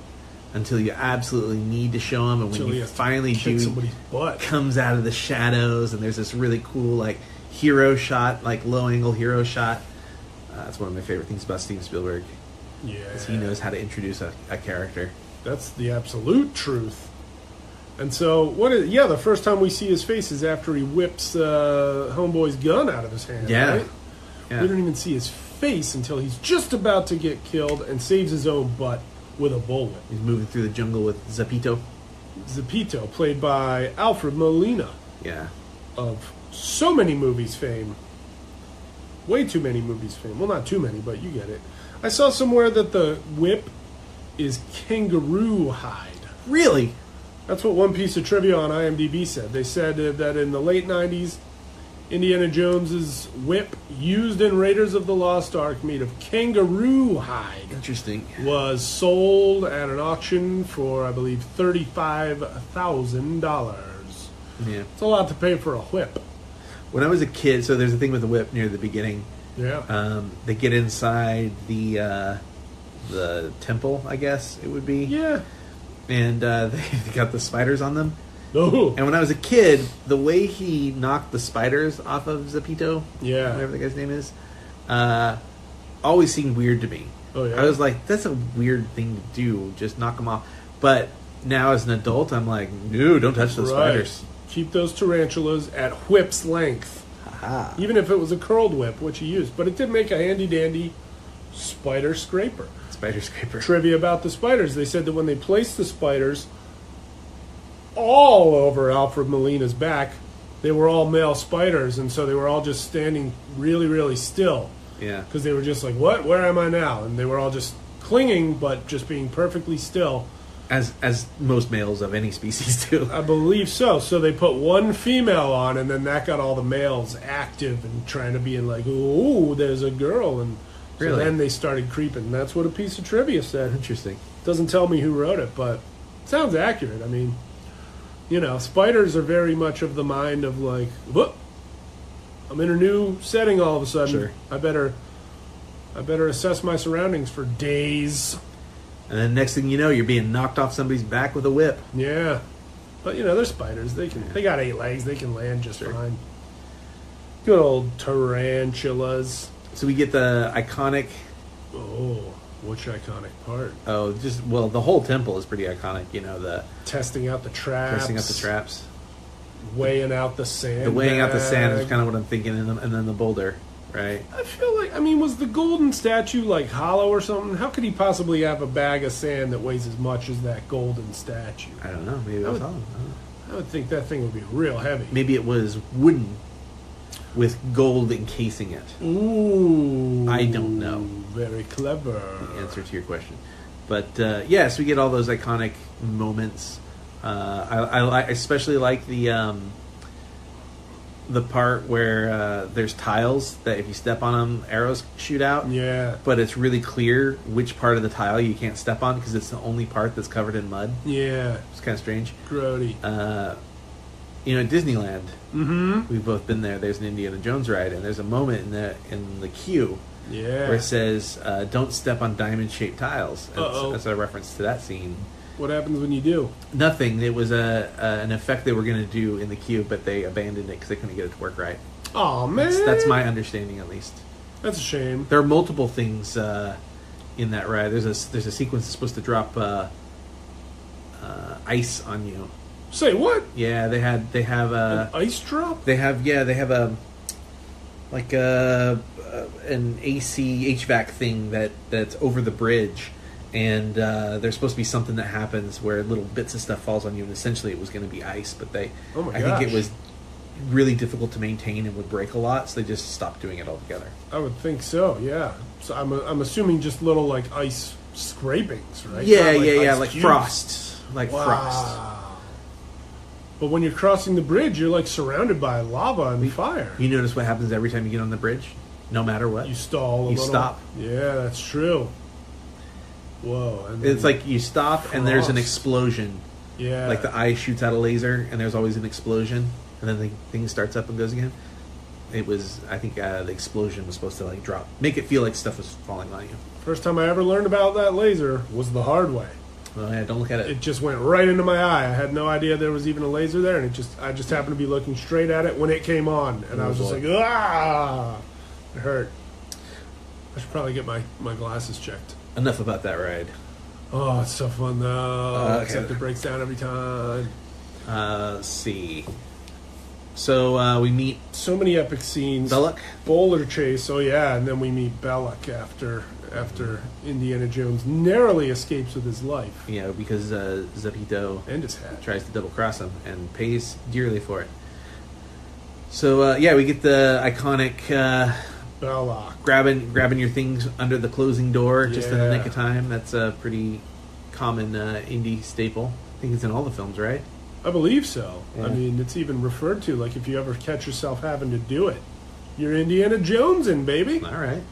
until you absolutely need to show him, and when Until he you has to finally kick do, somebody's butt. comes out of the shadows, and there's this really cool like hero shot, like low angle hero shot. That's one of my favorite things about Steven Spielberg, Yeah. is he knows how to introduce a character. That's the absolute truth. And so, the first time we see his face is after he whips Homeboy's gun out of his hand, Yeah. right? Yeah. We don't even see his face until he's just about to get killed and saves his own butt with a bullet. He's moving through the jungle with Zapito. Zapito, played by Alfred Molina, Yeah. of so many movies fame. Way too many movies fame. Well, not too many, but you get it. I saw somewhere that the whip is kangaroo hide. Really? That's what one piece of trivia on IMDb said. They said that in the late 90s, Indiana Jones's whip, used in Raiders of the Lost Ark, made of kangaroo hide, Interesting. was sold at an auction for, I believe, $35,000. Yeah. It's a lot to pay for a whip. When I was a kid, so there's a thing with the whip near the beginning. Yeah. They get inside the temple, I guess it would be. Yeah. And they got the spiders on them. Oh. And when I was a kid, the way he knocked the spiders off of Zapito, Yeah. whatever the guy's name is, always seemed weird to me. Oh, yeah? I was like, that's a weird thing to do, just knock them off. But now as an adult, I'm like, no, don't touch those spiders. Keep those tarantulas at whip's length. Aha. Even if it was a curled whip, which he used. But it did make a handy-dandy spider scraper. Spider scraper. Trivia about the spiders. They said that when they placed the spiders all over Alfred Molina's back, they were all male spiders, and so they were all just standing really, really still. Yeah. Because they were just like, what? Where am I now? And they were all just clinging, but just being perfectly still. As most males of any species do. I believe so. So they put one female on, and then that got all the males active and trying to be in like, ooh, there's a girl. And so Really? then they started creeping. That's what a piece of trivia said. Interesting. Doesn't tell me who wrote it, but it sounds accurate. I mean, you know, spiders are very much of the mind of like, whoop, I'm in a new setting all of a sudden. Sure. I better assess my surroundings for days. And then next thing you know, you're being knocked off somebody's back with a whip. Yeah. But you know, they're spiders. They got 8 legs, they can land just fine. Good old tarantulas. So we get the iconic... Oh, which iconic part? the whole temple is pretty iconic. You know, the Testing out the traps. testing out the traps. Weighing out the sand. The weighing out the sand is bag. kind of what I'm thinking, and then the boulder, right? I feel like, I mean, was the golden statue like hollow or something? How could he possibly have a bag of sand that weighs as much as that golden statue? I don't know. Maybe it was hollow. I don't know. I would think that thing would be real heavy. Maybe it was wooden with gold encasing it. Ooh. I don't know. Very clever. The answer to your question. But yes, we get all those iconic moments. I especially like the the part where there's tiles that if you step on them, arrows shoot out. Yeah. But it's really clear which part of the tile you can't step on because it's the only part that's covered in mud. Yeah. It's kind of strange. Grody. You know, at Disneyland, we've both been there. There's an Indiana Jones ride, and there's a moment in the queue where it says, "Don't step on diamond-shaped tiles." That's a reference to that scene. What happens when you do? Nothing. It was an effect they were going to do in the queue, but they abandoned it because they couldn't get it to work right. Oh man, that's my understanding, at least. That's a shame. There are multiple things in that ride. There's a sequence that's supposed to drop ice on you. Say what? Yeah, they have an ice drop. They have an AC HVAC thing that's over the bridge. And there's supposed to be something that happens where little bits of stuff falls on you, and essentially it was going to be ice, but I think it was really difficult to maintain and would break a lot, so they just stopped doing it altogether. I would think so, yeah. So I'm assuming just little like ice scrapings, right? Yeah, like cubes. Frost, frost. But when you're crossing the bridge, you're like surrounded by lava and fire. You notice what happens every time you get on the bridge, no matter what. You stall. You stop. Yeah, that's true. Whoa. It's like you stop and there's an explosion. Yeah. Like the eye shoots out a laser and there's always an explosion and then the thing starts up and goes again. I think the explosion was supposed to like make it feel like stuff was falling on you. First time I ever learned about that laser was the hard way. Well, yeah, don't look at it. It just went right into my eye. I had no idea there was even a laser there, and I just happened to be looking straight at it when it came on, and I was just like, ah! It hurt. I should probably get my glasses checked. Enough about that ride. Oh, it's so fun though. Okay. Except it breaks down every time. Let's see. So we meet so many epic scenes. Belloc, Bowler chase. Oh yeah, and then we meet Belloc after Indiana Jones narrowly escapes with his life. Yeah, because Zepito and his hat tries to double cross him and pays dearly for it. So we get the iconic. Belloc. Grabbing your things under the closing door just in the nick of time. That's a pretty common indie staple. I think it's in all the films, right? I believe so. Yeah. I mean, it's even referred to, like, if you ever catch yourself having to do it, you're Indiana Jonesing, baby. All right.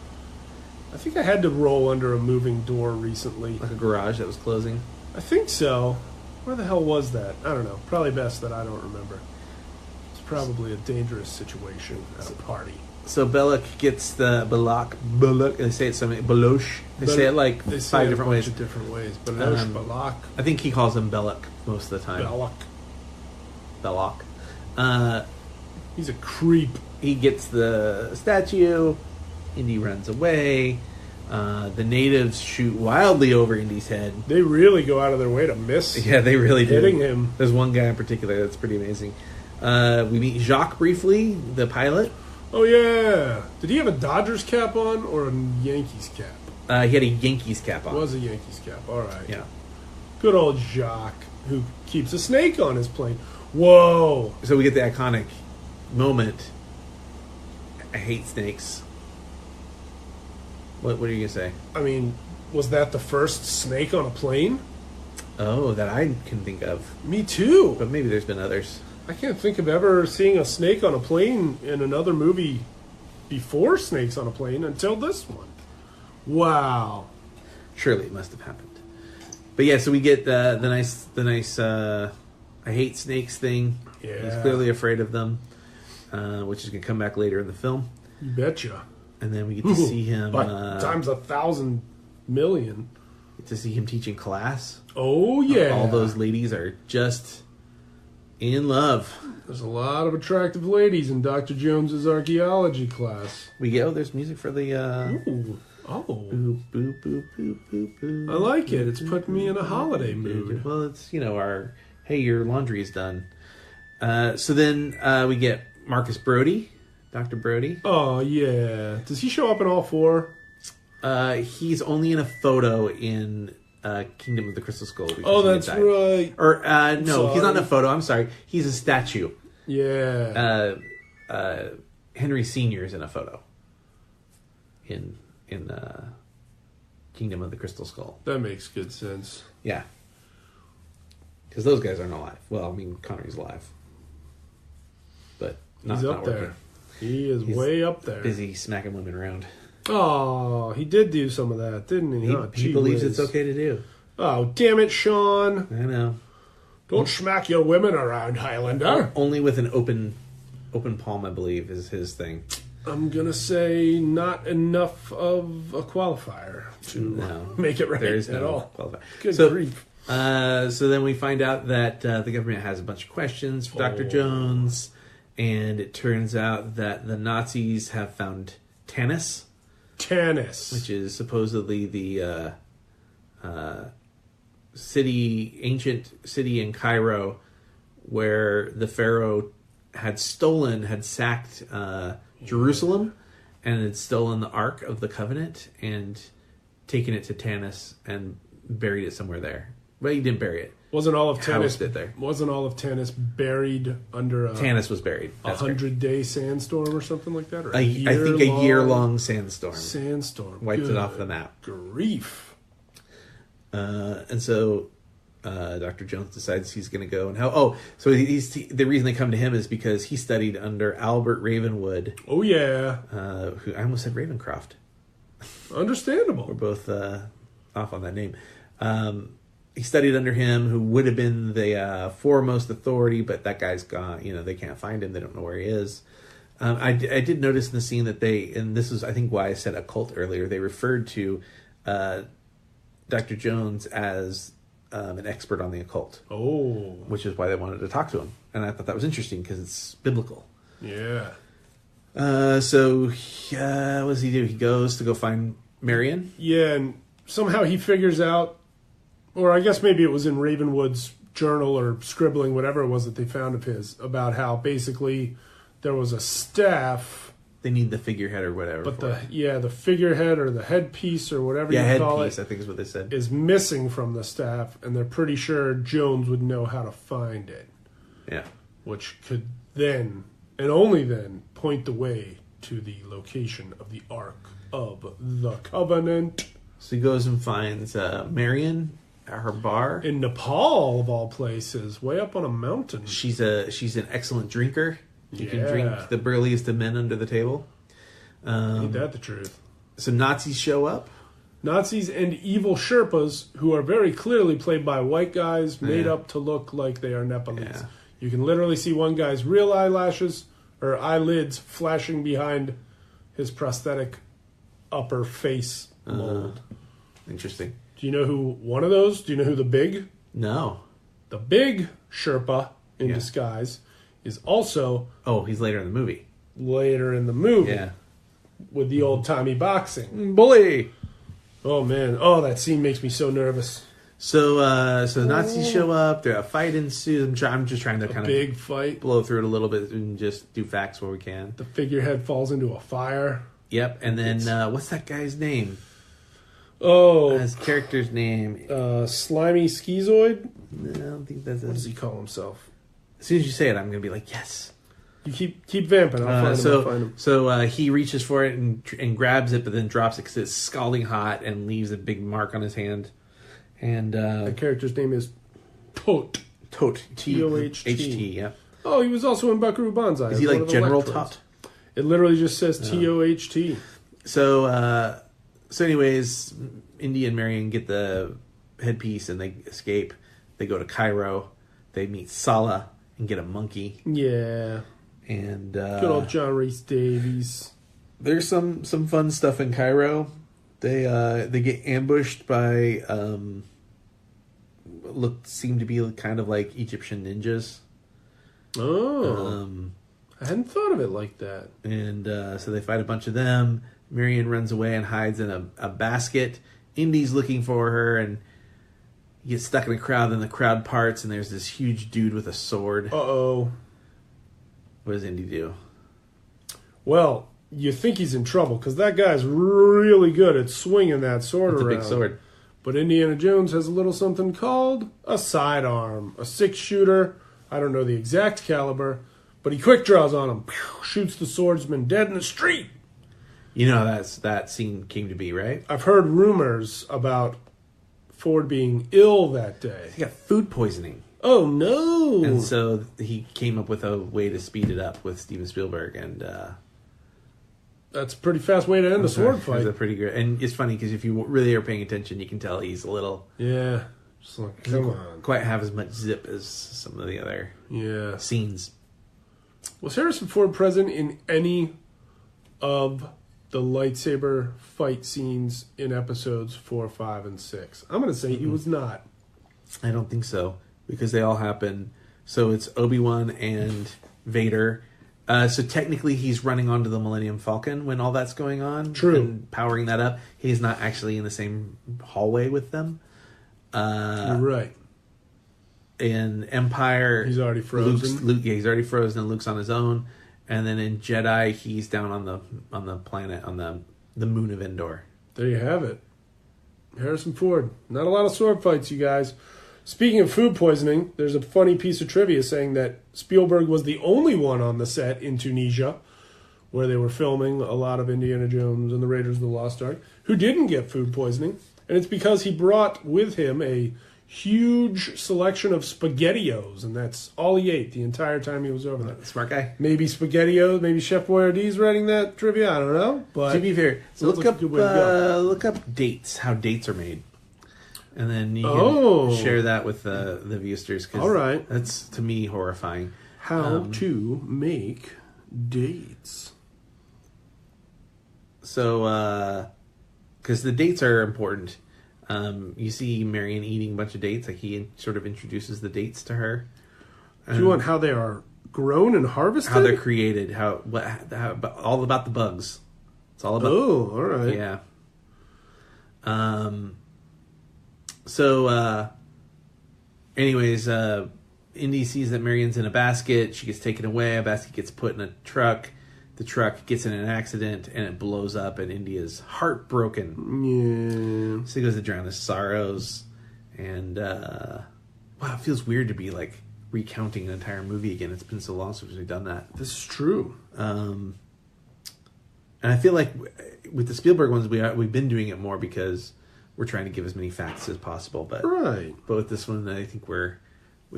I think I had to roll under a moving door recently. Like a garage that was closing? I think so. Where the hell was that? I don't know. Probably best that I don't remember. It's probably a dangerous situation at a party. So Belloc gets the Belloc. They say it so many. Beloch. They say it like they say 5 it different a ways. bunch of different ways. Beloch, Belloc. I think he calls him Belloc most of the time. Belloc. He's a creep. He gets the statue. Indy runs away. The natives shoot wildly over Indy's head. They really go out of their way to miss. Yeah, they really do. Hitting him. There's one guy in particular that's pretty amazing. We meet Jacques briefly, the pilot. Oh, yeah. Did he have a Dodgers cap on or a Yankees cap? He had a Yankees cap on. It was a Yankees cap. All right. Yeah. Good old Jacques, who keeps a snake on his plane. Whoa. So we get the iconic moment. I hate snakes. What are you going to say? I mean, was that the first snake on a plane? Oh, that I can think of. Me too. But maybe there's been others. I can't think of ever seeing a snake on a plane in another movie before Snakes on a Plane until this one. Wow. Surely it must have happened. But yeah, so we get the nice I hate snakes thing. Yeah. He's clearly afraid of them, which is going to come back later in the film. You betcha. And then we get to see him... times 1,000 million. Get to see him teaching class. Oh, yeah. All those ladies are just... in love. There's a lot of attractive ladies in Dr. Jones's archaeology class. There's music for the... Ooh. Oh. Boop, boop, boop, boop, boop, boop, I like it. It's putting me in a holiday mood. Well, it's, our... Hey, your laundry is done. So then we get Marcus Brody. Dr. Brody. Oh, yeah. Does he show up in all 4? He's only in a photo in... Kingdom of the Crystal Skull. Oh, that's right. Or no, he's not in a photo. I'm sorry. He's a statue. Yeah. Henry Sr. is in a photo. In Kingdom of the Crystal Skull. That makes good sense. Yeah. Because those guys aren't alive. Well, I mean, Connery's alive. But not, He's up not there. working. He is He's way up there. Busy smacking women around. Oh, he did do some of that, didn't he? He believes it's okay to do. Oh, damn it, Sean. I know. Don't smack your women around, Highlander. Only with an open palm, I believe, is his thing. I'm going to say not enough of a qualifier to make it right there is at no all. qualifier. Good So, grief. So then we find out that the government has a bunch of questions for Dr. Jones, and it turns out that the Nazis have found Tanis, which is supposedly the ancient city in Cairo where the Pharaoh had sacked Jerusalem and had stolen the Ark of the Covenant and taken it to Tanis and buried it somewhere there. Well, he didn't bury it. Wasn't all of Housed it there. Tanis buried under Tanis was buried. a 100-day sandstorm or something like that? Or I think a year-long sandstorm. Wiped it off the map. Grief. And so Dr. Jones decides he's going to go and so the reason they come to him is because he studied under Albert Ravenwood. Oh yeah. Who I almost said Ravencroft. Understandable. We're both off on that name. He studied under him, who would have been the foremost authority, but that guy's gone. They can't find him. They don't know where he is. I did notice in the scene that and this is, I think, why I said occult earlier, they referred to Dr. Jones as an expert on the occult. Oh. Which is why they wanted to talk to him. And I thought that was interesting because it's biblical. Yeah. So what does he do? He goes to go find Marion. Yeah, and somehow he figures out, or I guess maybe it was in Ravenwood's journal or scribbling, whatever it was that they found of his, about how basically there was a staff. They need the figurehead or whatever. But the figurehead or the headpiece or whatever you call headpiece, it, I think is what they said, is missing from the staff, and they're pretty sure Jones would know how to find it. Yeah. Which could then, and only then, point the way to the location of the Ark of the Covenant. So he goes and finds Marion at her bar in Nepal, of all places, way up on a mountain. She's an excellent drinker. She can drink the burliest of men under the table. Ain't that the truth? So Nazis show up. Nazis and evil Sherpas, who are very clearly played by white guys made up to look like they are Nepalese. Yeah. You can literally see one guy's real eyelashes or eyelids flashing behind his prosthetic upper face mold. Interesting. Do you know who one of those? Do you know who the big? No. The big Sherpa in disguise is also... Oh, he's later in the movie. Later in the movie. Yeah. With the old-timey boxing. Bully! Oh, man. Oh, that scene makes me so nervous. So the Nazis show up. A fight ensues. I'm just trying to kind of big fight, blow through it a little bit and just do facts where we can. The figurehead falls into a fire. Yep, and then what's that guy's name? Oh, his character's name. Slimy Schizoid. No, I don't think that's it. What does he call himself? As soon as you say it, I'm gonna be like, yes. You keep vamping. I'll find him. So he reaches for it and grabs it, but then drops it because it's scalding hot and leaves a big mark on his hand. And the character's name is Tot. T-O-H-T. Yeah. Oh, he was also in Buckaroo Banzai. Is he like General Tot? It literally just says T-O-H-T. So anyways, Indy and Marion get the headpiece and they escape. They go to Cairo. They meet Salah and get a monkey. Yeah. And good old John Rhys Davies. There's some fun stuff in Cairo. They get ambushed by seem to be kind of like Egyptian ninjas. Oh, I hadn't thought of it like that. And so they fight a bunch of them. Marion runs away and hides in a basket. Indy's looking for her and he gets stuck in a crowd. Then the crowd parts and there's this huge dude with a sword. Uh-oh. What does Indy do? Well, you think he's in trouble because that guy's really good at swinging that sword around. It's a big sword. But Indiana Jones has a little something called a sidearm, a 6-shooter. I don't know the exact caliber, but he quick draws on him, shoots the swordsman dead in the street. You know that scene came to be, right? I've heard rumors about Ford being ill that day. He got food poisoning. Oh, no. And so he came up with a way to speed it up with Steven Spielberg, and that's a pretty fast way to end a sword fight. It was a pretty good, and it's funny because if you really are paying attention, you can tell he's a little just like, come on, quite have as much zip as some of the other scenes. Was Harrison Ford present in any of the lightsaber fight scenes in episodes 4, 5, and 6? I'm going to say he was not. I don't think so, because they all happen. So it's Obi-Wan and Vader. So technically he's running onto the Millennium Falcon when all that's going on. True. And powering that up. He's not actually in the same hallway with them. You're right. In Empire... He's already frozen. He's already frozen, and Luke's on his own. And then in Jedi, he's down on the planet, on the moon of Endor. There you have it. Harrison Ford. Not a lot of sword fights, you guys. Speaking of food poisoning, there's a funny piece of trivia saying that Spielberg was the only one on the set in Tunisia, where they were filming a lot of Indiana Jones and the Raiders of the Lost Ark, who didn't get food poisoning. And it's because he brought with him a huge selection of SpaghettiOs, and that's all he ate the entire time he was over there. Smart guy. Maybe SpaghettiOs, maybe Chef Boyardee's writing that trivia, I don't know. But to be fair, look like look up dates, how dates are made. And then you can share that with the viewsters. All right. That's, to me, horrifying. How to make dates. So, because the dates are important. You see Marion eating a bunch of dates. Like, he sort of introduces the dates to her. Do you want how they are grown and harvested? How they're created. How all about the bugs. It's all about... Oh, all right. Yeah. So, anyways, Indy sees that Marion's in a basket. She gets taken away. A basket gets put in a truck. The truck gets in an accident, and it blows up, and Indy is heartbroken. Yeah. So he goes to drown his sorrows. And, wow, it feels weird to be, like, recounting an entire movie again. It's been so long since we've done that. This is true. And I feel like with the Spielberg ones, we've been doing it more because... we're trying to give as many facts as possible, but with this one, I think we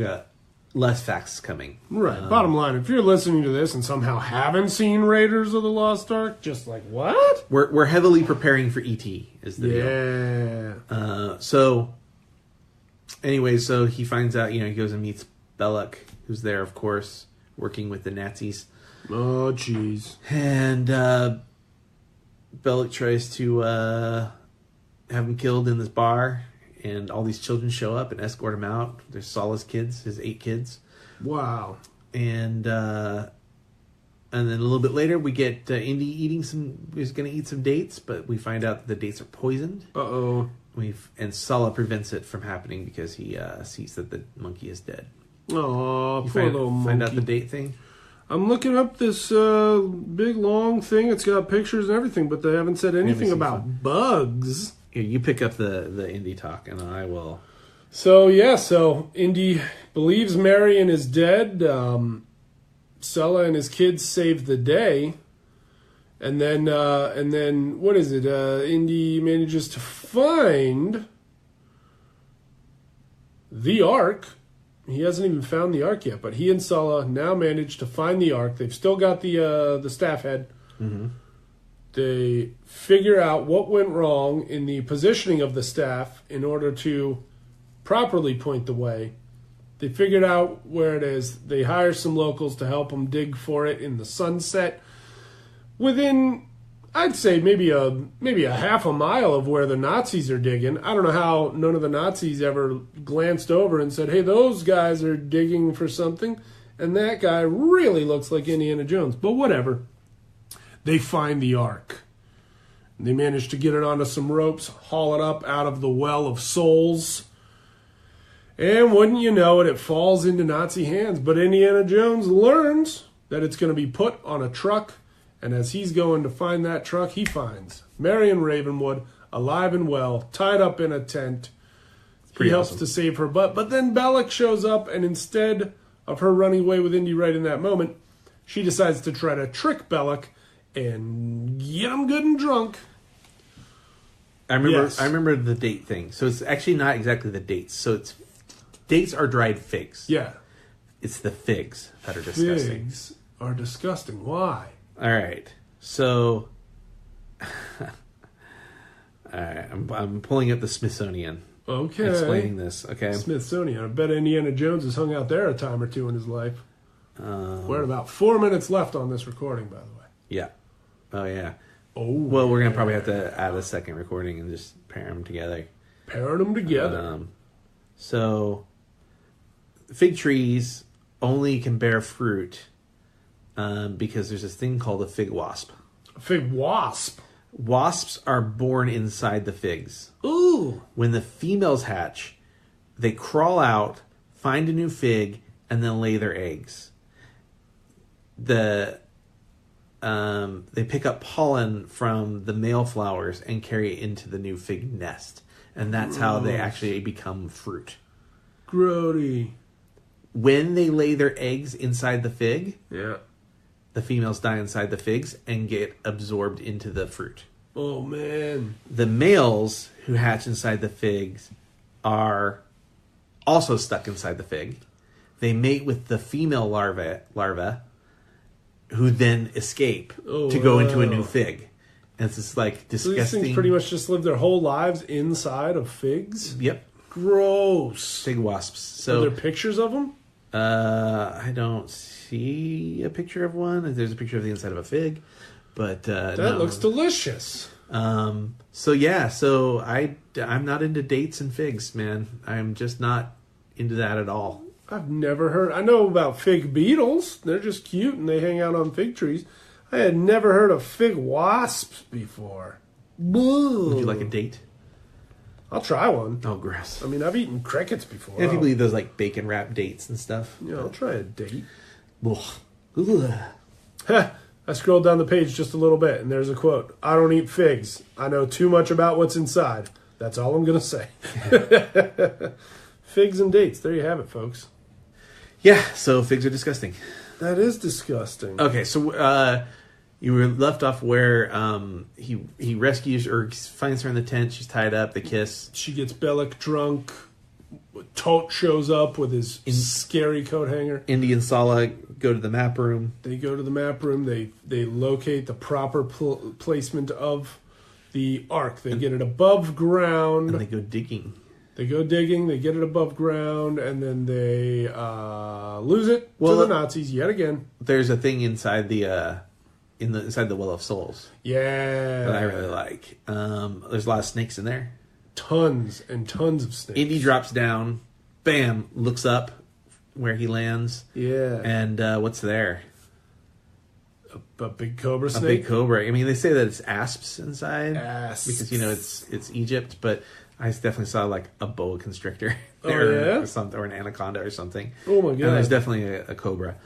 got less facts coming. Right. Bottom line, if you're listening to this and somehow haven't seen Raiders of the Lost Ark, just like, what? We're heavily preparing for E.T. is the deal. So anyway, so he finds out, he goes and meets Belloc, who's there, of course, working with the Nazis. Oh, jeez. And Belloc tries to have him killed in this bar, and all these children show up and escort him out. There's Salah's kids, his 8 kids. Wow. And then a little bit later, we get Indy he's going to eat some dates, but we find out that the dates are poisoned. Uh-oh. And Salah prevents it from happening because he sees that the monkey is dead. Oh, poor little monkey. Find out the date thing? I'm looking up this big, long thing. It's got pictures and everything, but they haven't said anything about bugs. Here, you pick up the Indy talk, and I will... So Indy believes Marion is dead. Sulla and his kids save the day. And then what is it? Indy manages to find the Ark. He hasn't even found the Ark yet, but he and Sulla now manage to find the Ark. They've still got the staff head. Mm-hmm. They figure out what went wrong in the positioning of the staff in order to properly point the way. They figured out where it is. They hire some locals to help them dig for it in the sunset. Within, I'd say, maybe a half a mile of where the Nazis are digging. I don't know how none of the Nazis ever glanced over and said, hey, those guys are digging for something, and that guy really looks like Indiana Jones. But whatever. They find the Ark. They manage to get it onto some ropes, haul it up out of the Well of Souls. And wouldn't you know it, it falls into Nazi hands. But Indiana Jones learns that it's going to be put on a truck. And as he's going to find that truck, he finds Marion Ravenwood alive and well, tied up in a tent. He helps to save her butt. But then Belloc shows up, and instead of her running away with Indy right in that moment, she decides to try to trick Belloc and get him good and drunk. I remember the date thing. So it's actually not exactly the dates. So it's dates are dried figs. Yeah. It's the figs that are disgusting. Figs are disgusting. Why? All right. So, all right, I'm pulling up the Smithsonian. Okay. Explaining this. Okay. Smithsonian. I bet Indiana Jones has hung out there a time or two in his life. We're at about 4 minutes left on this recording, by the way. Yeah. Oh yeah. Oh. Well, we're gonna probably have to add a second recording and just pair them together. Pairing them together. So, fig trees only can bear fruit because there's this thing called a fig wasp. A fig wasp. Wasps are born inside the figs. Ooh. When the females hatch, they crawl out, find a new fig, and then lay their eggs. They pick up pollen from the male flowers and carry it into the new fig nest. And that's how they actually become fruit. Grody. When they lay their eggs inside the fig, Yeah. the females die inside the figs and get absorbed into the fruit. Oh, man. The males who hatch inside the figs are also stuck inside the fig. They mate with the female larva who then escape to go into a new fig. And it's just like So disgusting. these things pretty much just live their whole lives inside of figs? Yep. Gross. Fig wasps. Are So there pictures of them? I don't see a picture of one. There's a picture of the inside of a fig, but That no. looks delicious. So yeah, so I'm not into dates and figs, man. I'm just not into that at all. I've never heard. I know about fig beetles. They're just cute and they hang out on fig trees. I had never heard of fig wasps before. Boo. Would you like a date? I'll try one. Oh, gross. I mean, I've eaten crickets before. Yeah, people eat those like bacon wrapped dates and stuff. Yeah, I'll try a date. Ugh. Ugh. Heh. I scrolled down the page just a little bit, and there's a quote. I don't eat figs. I know too much about what's inside. That's all I'm going to say. Figs and dates. There you have it, folks. Yeah, so figs are disgusting. That is disgusting. Okay, so you were left off where he rescues or finds her in the tent. She's tied up. They kiss. She gets Bellic drunk. Tote shows up with his scary coat hanger. Indy and Sala go to the map room. They go to the map room. They locate the proper placement of the ark. They get it above ground. And they go digging. They go digging. They get it above ground, and then they lose it to the Nazis yet again. There's a thing inside the inside the Well of Souls Yeah, that I really like. There's a lot of snakes in there. Tons and tons of snakes. Indy drops down, bam, looks up where he lands. Yeah, And what's there? a big cobra snake. A big cobra. I mean, they say that it's asps inside. Asps. Because, it's Egypt, but I definitely saw like a boa constrictor Oh, there yeah? or something, or an anaconda or something. Oh my god! And there's definitely a cobra.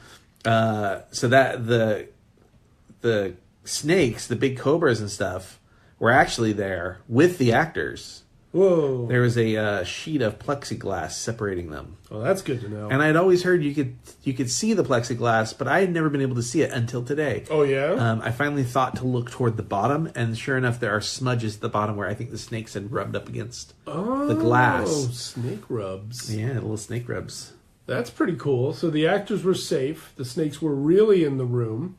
So that the snakes, the big cobras and stuff, were actually there with the actors. Whoa! There was a sheet of plexiglass separating them. Well, that's good to know. And I'd always heard you could see the plexiglass, but I had never been able to see it until today. Oh yeah. I finally thought to look toward the bottom, and sure enough, there are smudges at the bottom where I think the snakes had rubbed up against the glass. Oh, snake rubs. Yeah, little snake rubs. That's pretty cool. So the actors were safe. The snakes were really in the room,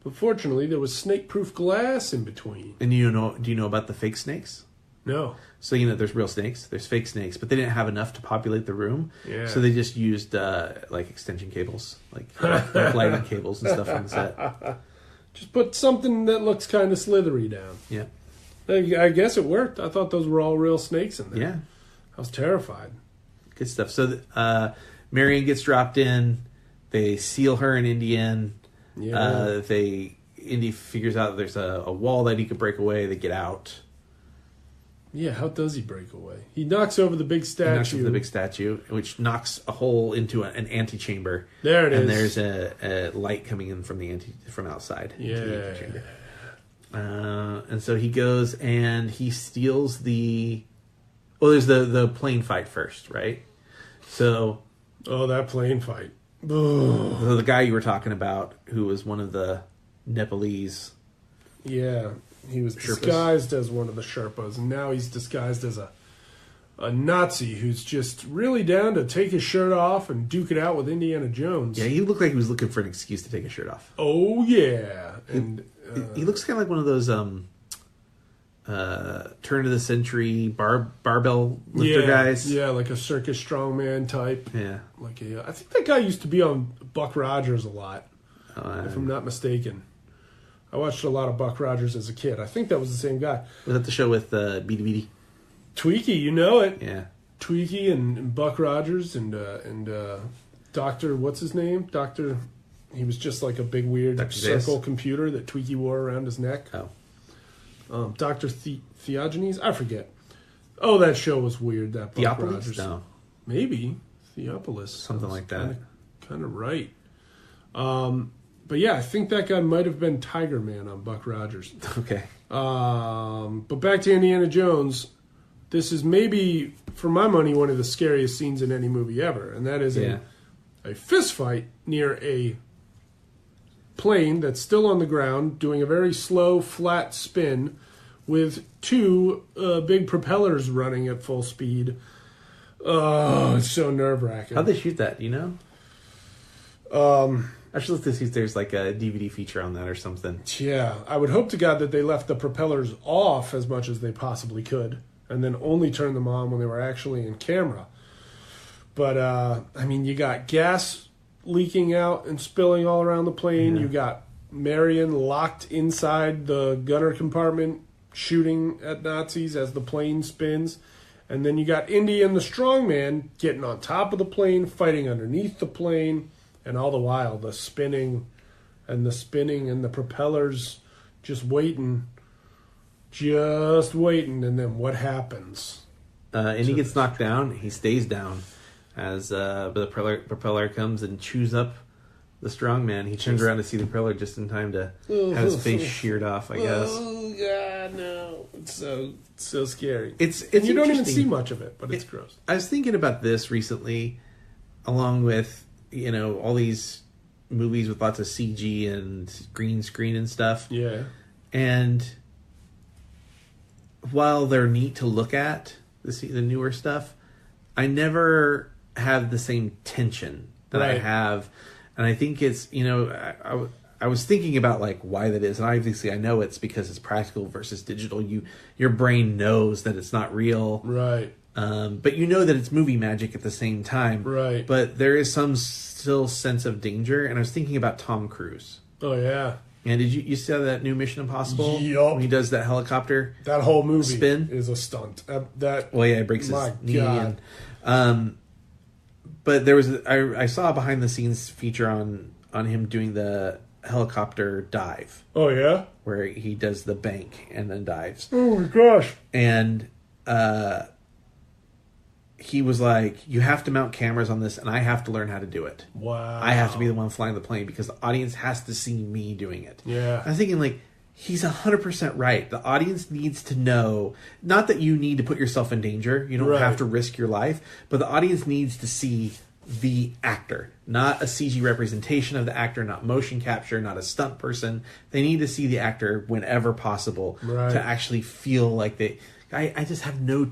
but fortunately, there was snake-proof glass in between. And do you know about the fake snakes? No. So there's real snakes, there's fake snakes, but they didn't have enough to populate the room. Yeah. So they just used like extension cables, like lighting cables and stuff on the set. Just put something that looks kind of slithery down. Yeah. I guess it worked. I thought those were all real snakes in there. Yeah. I was terrified. Good stuff. So Marion gets dropped in. They seal her and Indy in. Yeah. Indy figures out there's a wall that he could break away. They get out. Yeah, how does he break away? He knocks over the big statue. He knocks over the big statue, which knocks a hole into an antechamber. There it is. And there's a light coming in from outside. Into the Yeah. antechamber. And so he goes and he steals the... Well, there's the plane fight first, right? So... Oh, that plane fight. So the guy you were talking about, who was one of the Nepalese... Yeah, he was Sherpas. disguised as one of the Sherpas, and now he's disguised as a a Nazi who's just really down to take his shirt off and duke it out with Indiana Jones. Yeah, he looked like he was looking for an excuse to take his shirt off. Oh yeah, and He looks kind of like one of those turn of the century barbell lifter guys. Yeah, like a circus strongman type. Yeah. I think that guy used to be on Buck Rogers a lot, if I'm not mistaken. I watched a lot of Buck Rogers as a kid. I think that was the same guy. Was that the show with Beady Beady? Tweaky, you know it. Yeah. Tweaky and Buck Rogers and Dr. What's his name? He was just like a big weird Dr. circle Zayas? computer that Tweaky wore around his neck. Oh. Dr. Theogenes? I forget. Oh, that show was weird. That Buck Theopolis? Rogers. No. Maybe. Theopolis. Something like that. Kind of right. But yeah, I think that guy might have been Tiger Man on Buck Rogers. Okay. But back to Indiana Jones. This is maybe, for my money, one of the scariest scenes in any movie ever. And that is a fist fight near a plane that's still on the ground doing a very slow, flat spin with two big propellers running at full speed. Oh, it's so nerve-wracking. How'd they shoot that? Do you know? I should look to see if there's like a DVD feature on that or something. Yeah, I would hope to God that they left the propellers off as much as they possibly could and then only turned them on when they were actually in camera. But, I mean, you got gas leaking out and spilling all around the plane. You got Marion locked inside the gunner compartment shooting at Nazis as the plane spins. And then you got Indy and the strongman getting on top of the plane, fighting underneath the plane. And all the while, the spinning and the propellers just waiting. And then what happens? Indy gets knocked down. He stays down as the propeller comes and chews up the strongman. He turns around to see the propeller just in time to have his face sheared off, I guess. Oh, God, no. It's so scary. It's you don't even interesting. see much of it, but it's gross. I was thinking about this recently, along with, all these movies with lots of CG and green screen and stuff. Yeah. And while they're neat to look at, the newer stuff, I never have the same tension that I have. And I think it's, I was thinking about like why that is. And obviously I know it's because it's practical versus digital. Your brain knows that it's not real. Right. But you know that it's movie magic at the same time. Right. But there is some still sense of danger. And I was thinking about Tom Cruise. Oh, yeah. And did you see that new Mission Impossible? Yup. When he does that helicopter That whole movie spin is a stunt. Well, yeah, he breaks his knee. God. But there was I saw a behind the scenes feature on him doing the helicopter dive. Oh, yeah? Where he does the bank and then dives. Oh, my gosh. And he was like, you have to mount cameras on this, and I have to learn how to do it. Wow. I have to be the one flying the plane because the audience has to see me doing it. Yeah. I was thinking, like, he's 100% right. The audience needs to know, not that you need to put yourself in danger. You don't have to risk your life. But the audience needs to see the actor, not a CG representation of the actor, not motion capture, not a stunt person. They need to see the actor whenever possible to actually feel like they... I just have no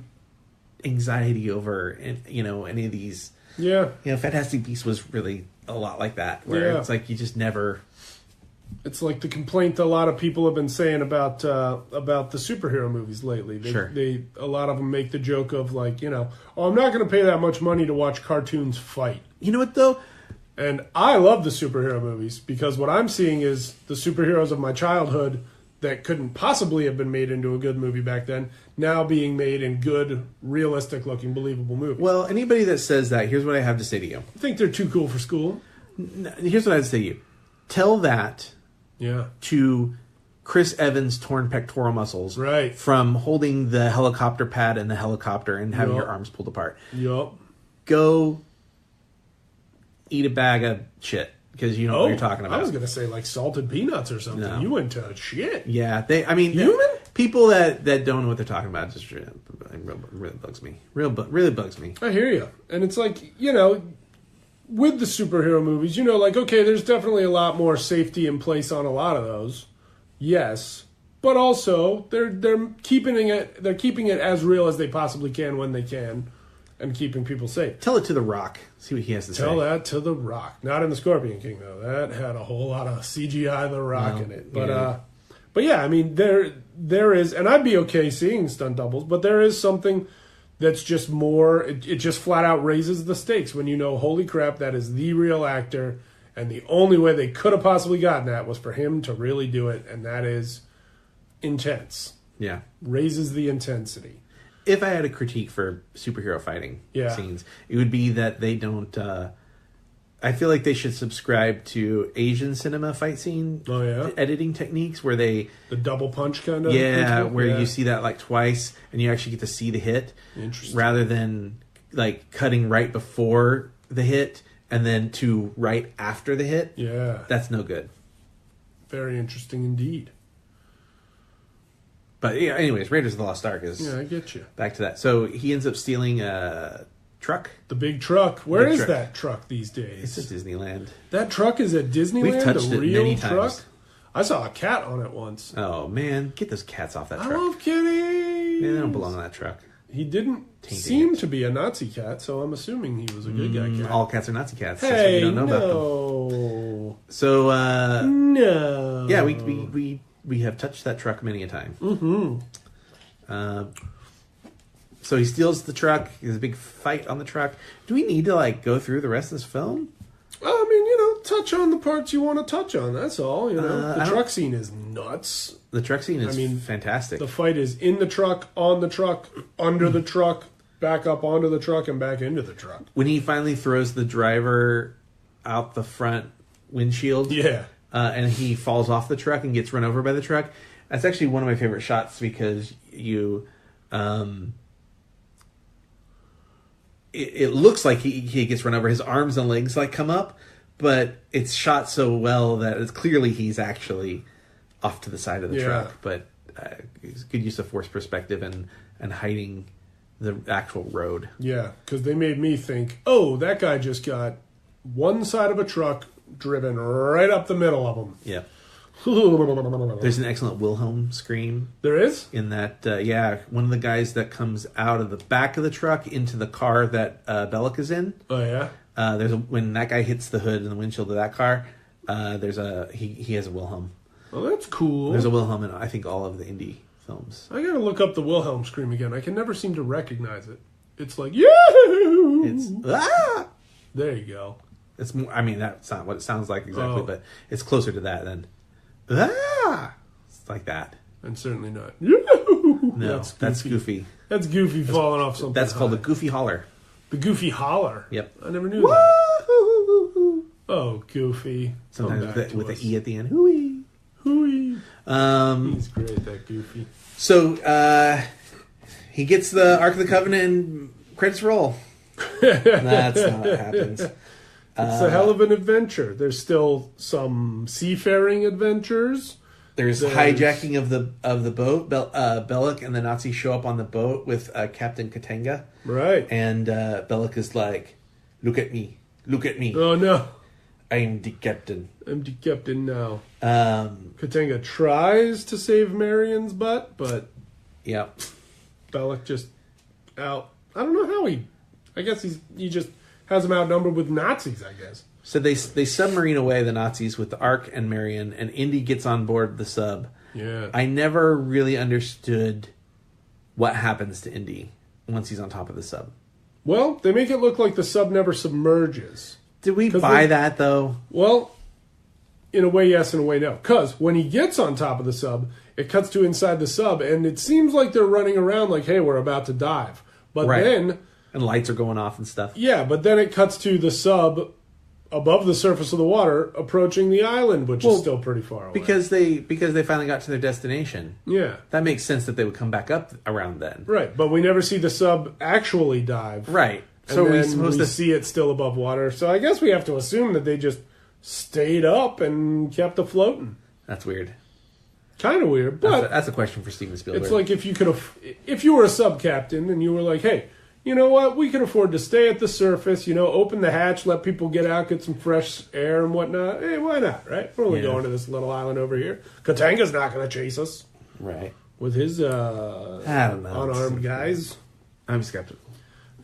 anxiety over any of these. Fantastic Beasts was really a lot like that, where it's like you just never... It's like the complaint that a lot of people have been saying about the superhero movies lately. A lot of them make the joke of like, I'm not going to pay that much money to watch cartoons fight. You know what though? And I love the superhero movies because what I'm seeing is the superheroes of my childhood that couldn't possibly have been made into a good movie back then, now being made in good, realistic-looking, believable movies. Well, anybody that says that, here's what I have to say to you. I think they're too cool for school. Here's what I have to say to you. Tell that to Chris Evans' torn pectoral muscles from holding the helicopter pad in the helicopter and having your arms pulled apart. Yup. Go eat a bag of shit. Because you know what you're talking about. I was going to say like salted peanuts or something. No. You went to shit. Yeah. People that don't know what they're talking about just really bugs me. Really bugs me. I hear you. And it's like, with the superhero movies, okay, there's definitely a lot more safety in place on a lot of those. Yes. but also they're keeping it as real as they possibly can when they can, and keeping people safe. Tell it to The Rock. See what he has to say. Tell that to The Rock. Not in the Scorpion King though. That had a whole lot of CGI The Rock in it. But yeah, I mean there is, and I'd be okay seeing stunt doubles, but there is something that's just more. It just flat out raises the stakes when you know, holy crap, that is the real actor, and the only way they could have possibly gotten that was for him to really do it, and that is intense. Yeah, raises the intensity. If I had a critique for superhero fighting scenes, it would be that they don't. I feel like they should subscribe to Asian cinema fight scene editing techniques where they... The double punch kind of? Yeah, where you see that like twice and you actually get to see the hit. Interesting. Rather than like cutting right before the hit and then to right after the hit. Yeah. That's no good. Very interesting indeed. But yeah, anyways, Raiders of the Lost Ark is... Yeah, I get you. Back to that. So he ends up stealing a truck. The big truck. Where is that truck these days? It's at Disneyland. That truck is at Disneyland? We've touched it many times. I saw a cat on it once. Oh, man. Get those cats off that truck. I love kitties. Yeah, they don't belong on that truck. He didn't seem to be a Nazi cat, so I'm assuming he was a good guy cat. All cats are Nazi cats. Hey, you don't know about them. So, no. Yeah, we have touched that truck many a time. Mm-hmm. So he steals the truck. There's a big fight on the truck. Do we need to like go through the rest of this film? I mean, touch on the parts you want to touch on. That's all. The truck scene is nuts. The truck scene is fantastic. The fight is in the truck, on the truck, under the truck, back up onto the truck, and back into the truck. When he finally throws the driver out the front windshield, and he falls off the truck and gets run over by the truck. That's actually one of my favorite shots because it looks like he gets run over. His arms and legs like come up, but it's shot so well that it's clearly he's actually off to the side of the truck. But it's good use of force perspective and hiding the actual road. Yeah, because they made me think, oh, that guy just got one side of a truck driven right up the middle of him. Yeah. There's an excellent Wilhelm scream. There is? In that, one of the guys that comes out of the back of the truck into the car that Bellick is in. Oh, yeah? When that guy hits the hood and the windshield of that car, he has a Wilhelm. Oh, that's cool. There's a Wilhelm in, I think, all of the indie films. I gotta look up the Wilhelm scream again. I can never seem to recognize it. It's like, Yahoo! It's, ah! There you go. It's more, I mean, that's not what it sounds like exactly, but it's closer to that than, ah! It's like that. And certainly not, Yahoo! No, that's Goofy. That's Goofy falling off something. That's called the Goofy Holler. The Goofy Holler? Yep. I never knew that. Oh, Goofy. Sometimes with the E at the end. Hooey. Hooey. He's great, that Goofy. So, he gets the Ark of the Covenant and credits roll. That's not what happens. It's a hell of an adventure. There's still some seafaring adventures. There's hijacking of the boat. Bellick and the Nazis show up on the boat with Captain Katanga. Right. And Bellick is like, look at me. Look at me. Oh, no. I'm the captain. I'm the captain now. Katanga tries to save Marion's butt, but... Yep. Bellick just out. I don't know how I guess he just has them outnumbered with Nazis, I guess. So they submarine away the Nazis with the Ark and Marion, and Indy gets on board the sub. Yeah. I never really understood what happens to Indy once he's on top of the sub. Well, they make it look like the sub never submerges. Did we buy that, though? Well, in a way, yes, in a way, no. Because when he gets on top of the sub, it cuts to inside the sub, and it seems like they're running around like, hey, we're about to dive. But then... And lights are going off and stuff. Yeah, but then it cuts to the sub above the surface of the water approaching the island, which is still pretty far away. Because they finally got to their destination. Yeah. That makes sense that they would come back up around then. Right, but we never see the sub actually dive. Right. So we're supposed to see it still above water. So I guess we have to assume that they just stayed up and kept it floating. That's weird. Kind of weird, but that's a question for Steven Spielberg. It's like if you were a sub captain and you were like, hey, you know what? We can afford to stay at the surface, open the hatch, let people get out, get some fresh air and whatnot. Hey, why not, right? We're only going to this little island over here. Katanga's not going to chase us. Right. with his I don't know. unarmed guys. I'm skeptical.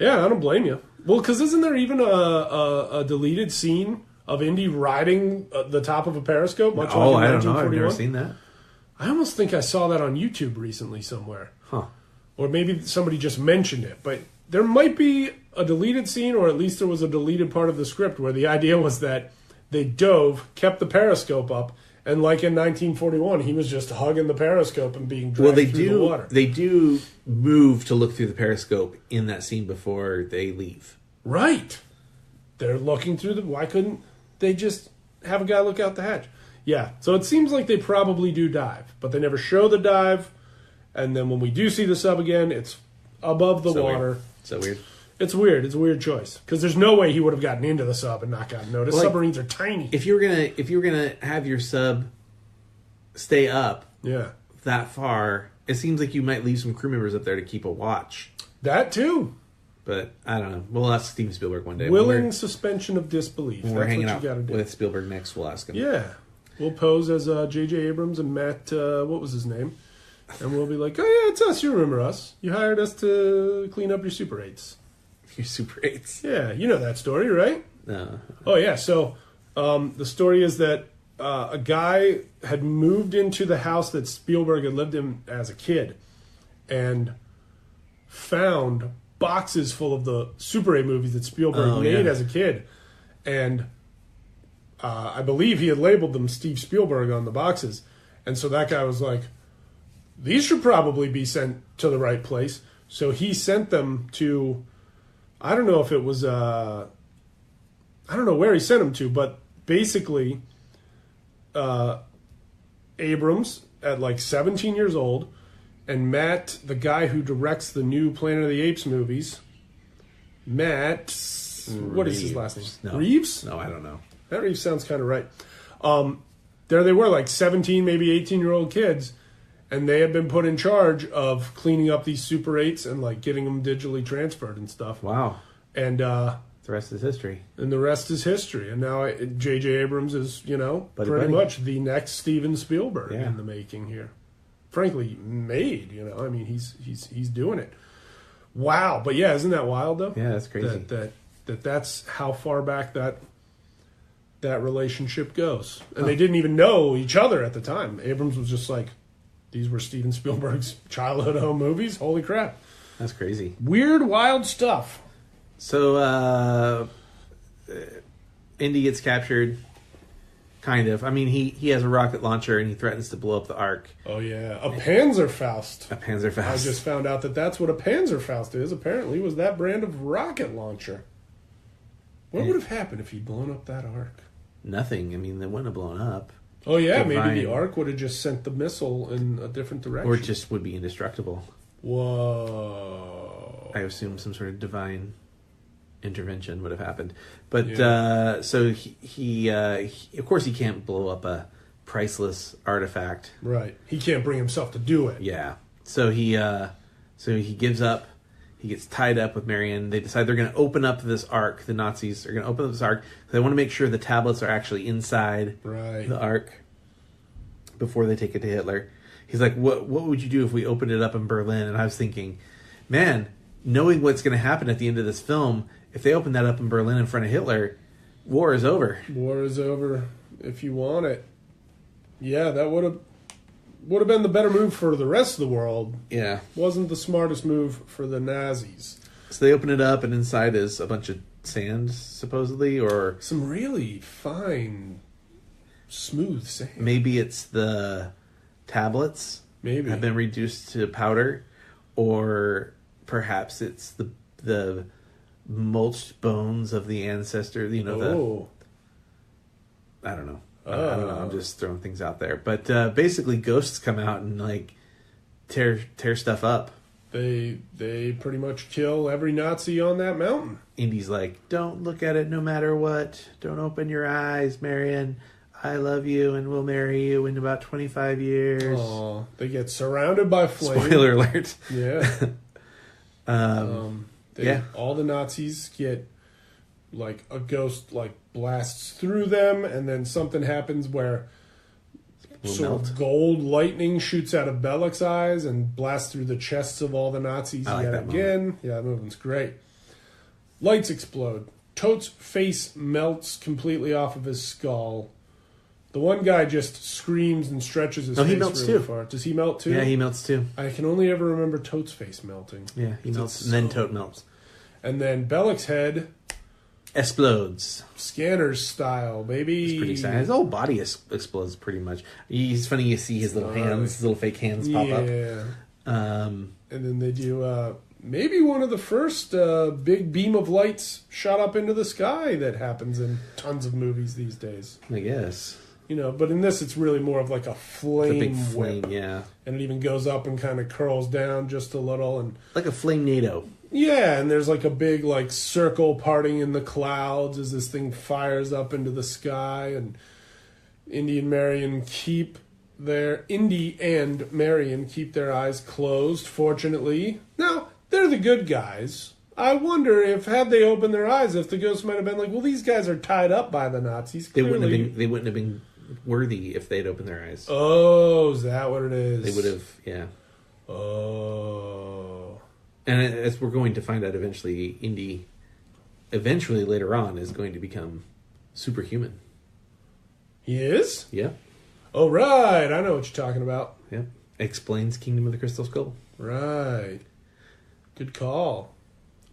Yeah, I don't blame you. Well, because isn't there even a deleted scene of Indy riding the top of a periscope? Much Oh, like in I don't know. I've 1941? never seen that. I almost think I saw that on YouTube recently somewhere. Huh. Or maybe somebody just mentioned it. But there might be a deleted scene, or at least there was a deleted part of the script where the idea was that they dove, kept the periscope up, and like in 1941, he was just hugging the periscope and being dragged through the water. They do move to look through the periscope in that scene before they leave. Right. They're looking through the... Why couldn't they just have a guy look out the hatch? Yeah, so it seems like they probably do dive, but they never show the dive, and then when we do see the sub again, it's above the water. Weird. So weird. It's weird. It's a weird choice, because there's no way he would have gotten into the sub and not gotten noticed. Well, Submarines are tiny. If you were gonna have your sub stay up Yeah. that far, it seems like you might leave some crew members up there to keep a watch. That too. But I don't know. We'll ask Steven Spielberg one day. Willing suspension of disbelief. When That's we're hanging what out you gotta do. with Spielberg next, we'll ask him. Yeah. We'll pose as J.J. Abrams and Matt, what was his name? And we'll be like, oh yeah, it's us. You remember us. You hired us to clean up your Super 8s. Your Super 8s. Yeah, you know that story, right? No. Oh yeah, so the story is that a guy had moved into the house that Spielberg had lived in as a kid and found boxes full of the Super 8 movies that Spielberg made as a kid. And I believe he had labeled them Steve Spielberg on the boxes. And so that guy was like, these should probably be sent to the right place. So he sent them to, I don't know if it was, I don't know where he sent them to, but basically Abrams at like 17 years old, and Matt, the guy who directs the new Planet of the Apes movies, Matt, what is his last name? No. Reeves? No, I don't know. That Reeves sounds kind of right. There they were, like 17, maybe 18-year-old kids, and they had been put in charge of cleaning up these Super 8s and like getting them digitally transferred and stuff. Wow. And The rest is history. and the rest is history. And now J.J. Abrams is, Buddy, pretty buddy. much the next Steven Spielberg Yeah. in the making here. Frankly, made. I mean, he's doing it. Wow. But yeah, isn't that wild though? Yeah, that's crazy. That's how far back that relationship goes. And they didn't even know each other at the time. Abrams was just like, these were Steven Spielberg's childhood home movies. Holy crap. That's crazy. Weird, wild stuff. So, Indy gets captured. Kind of. I mean, he has a rocket launcher and he threatens to blow up the Ark. Oh, yeah. A Panzerfaust. A Panzerfaust. I just found out that that's what a Panzerfaust is. Apparently, was that brand of rocket launcher. What would have happened if he'd blown up that Ark? Nothing. I mean, they wouldn't have blown up. Oh, yeah. Maybe Divine. the Ark would have just sent the missile in a different direction. Or just would be indestructible. Whoa. I assume some sort of divine intervention would have happened. But Yeah. so he of course he can't blow up a priceless artifact. Right. He can't bring himself to do it. Yeah. So he gives up. He gets tied up with Marion. They decide they're going to open up this Ark. The Nazis are going to open up this Ark. They want to make sure the tablets are actually inside Right. the Ark before they take it to Hitler. He's like, what would you do if we opened it up in Berlin? And I was thinking, man, knowing what's going to happen at the end of this film, if they open that up in Berlin in front of Hitler, war is over. War is over if you want it. Yeah, that would have been the better move for the rest of the world. Yeah. Wasn't the smartest move for the Nazis. So they open it up, and inside is a bunch of sand, supposedly, or Some really fine, smooth sand. maybe it's the tablets Maybe. have been reduced to powder, or perhaps it's the mulched bones of the ancestor. Oh. I don't know. I don't know. I'm just throwing things out there. But basically, ghosts come out and like tear stuff up. They pretty much kill every Nazi on that mountain. Indy's like, don't look at it no matter what. Don't open your eyes, Marion. I love you and will marry you in about 25 years. Oh, they get surrounded by flame. Spoiler alert. Yeah. Yeah. All the Nazis get a ghost blasts through them, and then something happens where sort of gold lightning shoots out of Belloq's eyes and blasts through the chests of all the Nazis yet again. Yeah, that movement's great. Lights explode. Tote's face melts completely off of his skull. The one guy just screams and stretches his face he melts really too. far. Does he melt too? Yeah, he melts too. I can only ever remember Tote's face melting. Yeah, he melts, and then Tote melts. And then Belloq's head explodes. Scanners style, baby. It's pretty sad. His whole body explodes pretty much. He's funny, you see his little hands, his little fake hands pop up. Yeah. And then they do maybe one of the first big beam of lights shot up into the sky that happens in tons of movies these days. I guess. You know, but in this it's really more of like a flame, big flame, whip. yeah. And it even goes up and kind of curls down just a little, and like a flame NATO. Yeah, and there's like a big like circle parting in the clouds as this thing fires up into the sky, and Indy and Marion keep their eyes closed, fortunately. Now, they're the good guys. I wonder if, had they opened their eyes, if the ghost might have been like, well, these guys are tied up by the Nazis. Clearly. They wouldn't have been worthy if they'd opened their eyes. Oh, is that what it is? They would have, yeah. Oh. And as we're going to find out eventually, Indy, later on, is going to become superhuman. He is? Yeah. Oh, right. I know what you're talking about. Yeah. Explains Kingdom of the Crystal Skull. Right. Good call.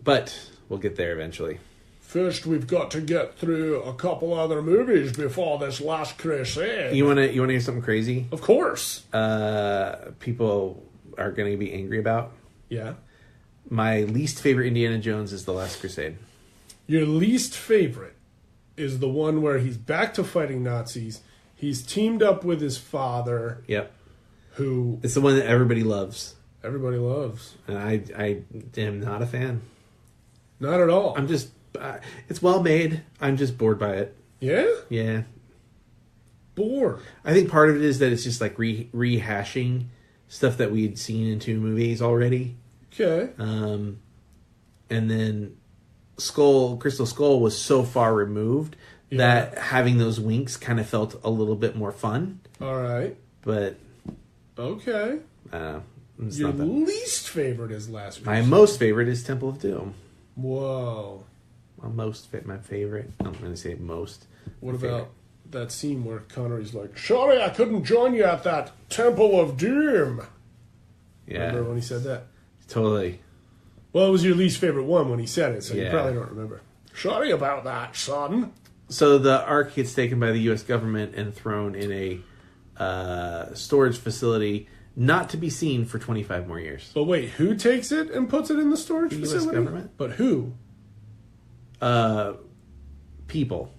But we'll get there eventually. First, we've got to get through a couple other movies before this last crusade. You wanna hear something crazy? Of course. People are going to be angry about. Yeah. My least favorite Indiana Jones is The Last Crusade. Your least favorite is the one where he's back to fighting Nazis. He's teamed up with his father. Yep. Who? It's the one that everybody loves. Everybody loves. And I am not a fan. Not at all. I'm just... it's well made. I'm just bored by it. Yeah? Yeah. Bored. I think part of it is that it's just like rehashing stuff that we'd seen in 2 movies already. Okay. And then Crystal Skull was so far removed that having those winks kind of felt a little bit more fun. All right. But... Okay. Your least favorite is Last Crusade. My most favorite is Temple of Doom. Whoa. My favorite. I'm going to say most. What about that scene where Connery's like, sorry I couldn't join you at that Temple of Doom? Yeah. Remember when he said that? Totally. Well, it was your least favorite one when he said it, so you probably don't remember. Sorry about that, son. So the Ark gets taken by the U.S. government and thrown in a storage facility not to be seen for 25 more years. But wait, who takes it and puts it in the storage facility? The U.S. government. But who? People.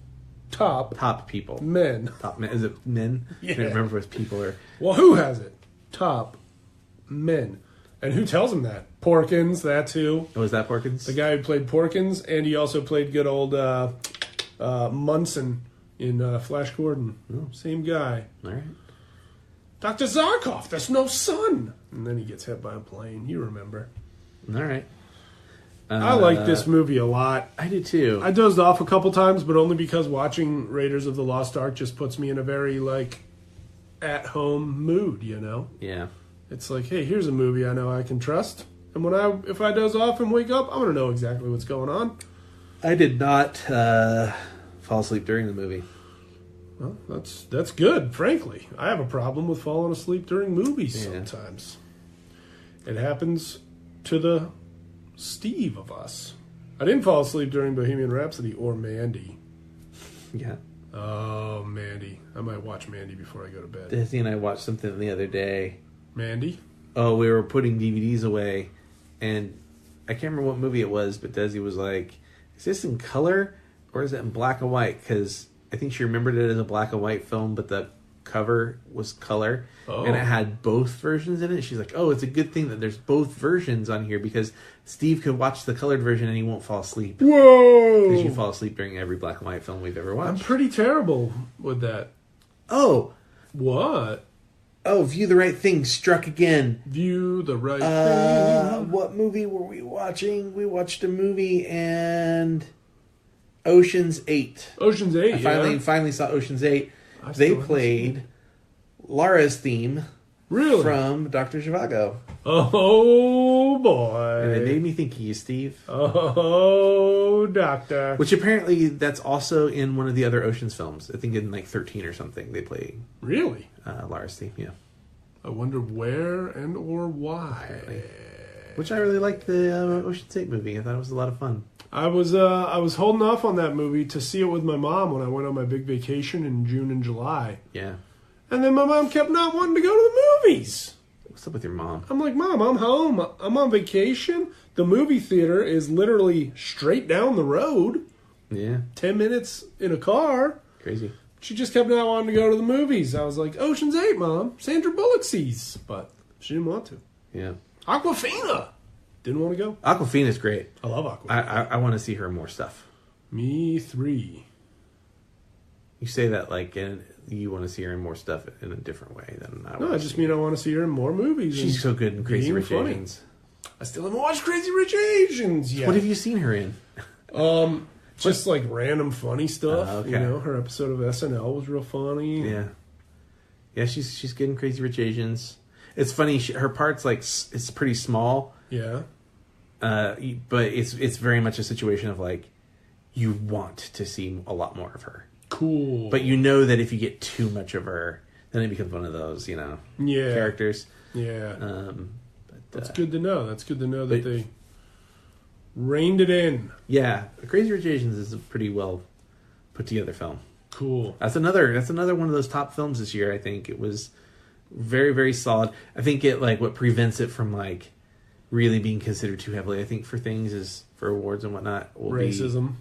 Top people. Men. Top men. Is it men? Yeah. I don't remember if it's people or... Well, who has it? Top men. And who tells him that? Porkins, that's who. Oh, was that Porkins? The guy who played Porkins, and he also played good old Munson in Flash Gordon. Oh. Same guy. All right. Dr. Zarkov, there's no sun. And then he gets hit by a plane. You remember. All right. I like this movie a lot. I do too. I dozed off a couple times, but only because watching Raiders of the Lost Ark just puts me in a very, at-home mood, you know? Yeah. It's like, hey, here's a movie I know I can trust. And if I doze off and wake up, I'm going to know exactly what's going on. I did not fall asleep during the movie. Well, that's good, frankly. I have a problem with falling asleep during movies sometimes. It happens to the Steve of us. I didn't fall asleep during Bohemian Rhapsody or Mandy. Yeah. Oh, Mandy. I might watch Mandy before I go to bed. Desi and I watched something the other day. Mandy? Oh, we were putting DVDs away, and I can't remember what movie it was, but Desi was like, is this in color or is it in black and white? Because I think she remembered it as a black and white film, but the cover was color, and it had both versions in it. She's like, oh, it's a good thing that there's both versions on here, because Steve could watch the colored version and he won't fall asleep. Whoa! Because you fall asleep during every black and white film we've ever watched. I'm pretty terrible with that. Oh. What? Oh, View the Right Thing struck again. View the Right Thing. What movie were we watching? We watched a movie and Ocean's 8. Ocean's 8, I finally saw Ocean's 8. They played Lara's theme Really? from Dr. Zhivago. Oh, boy. And it made me think of you, Steve. Oh, Doctor. Which apparently that's also in one of the other Ocean's films. I think in like 13 or something they play Really? Lara's theme, yeah. I wonder where and or why. Apparently. Which I really liked the Ocean's 8 movie. I thought it was a lot of fun. I was holding off on that movie to see it with my mom when I went on my big vacation in June and July. Yeah. And then my mom kept not wanting to go to the movies. What's up with your mom? I'm like, Mom, I'm home. I'm on vacation. The movie theater is literally straight down the road. Yeah. 10 minutes in a car. Crazy. She just kept not wanting to go to the movies. I was like, Ocean's 8, Mom. Sandra Bullock sees. But she didn't want to. Yeah. Aquafina. Didn't want to go. Aquafina's great. I love Aquafina. I want to see her in more stuff. Me 3. You say that like you want to see her in more stuff in a different way than I. No, I just mean I want to see her in more movies. She's so good in Crazy Rich funny. Asians. I still haven't watched Crazy Rich Asians yet. What have you seen her in? Just like random funny stuff. Okay. You know, her episode of SNL was real funny. Yeah. Yeah, she's good in Crazy Rich Asians. It's funny. Her part's like it's pretty small. Yeah. But it's very much a situation of like you want to see a lot more of her. Cool. But you know that if you get too much of her, then it becomes one of those, characters. Yeah. That's good to know. That's good to know that they reined it in. Yeah, Crazy Rich Asians is a pretty well put together film. Cool. That's another one of those top films this year. I think it was very, very solid. I think it like what prevents it from like really being considered too heavily. I think for things is for awards and whatnot will Racism.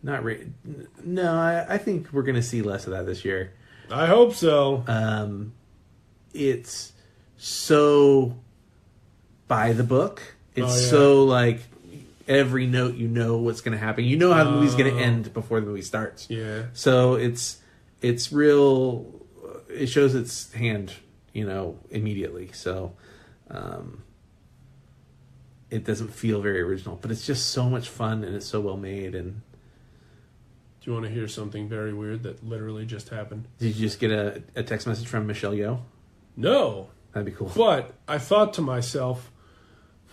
No, I think we're going to see less of that this year. I hope so. It's so by the book. It's so like every note you know what's going to happen. You know how the movie's going to end before the movie starts. Yeah. So it's real. It shows its hand, immediately. So it doesn't feel very original, but it's just so much fun and it's so well made. And do you want to hear something very weird that literally just happened? did you just get a text message from Michelle Yeoh? No. That'd be cool. But I thought to myself,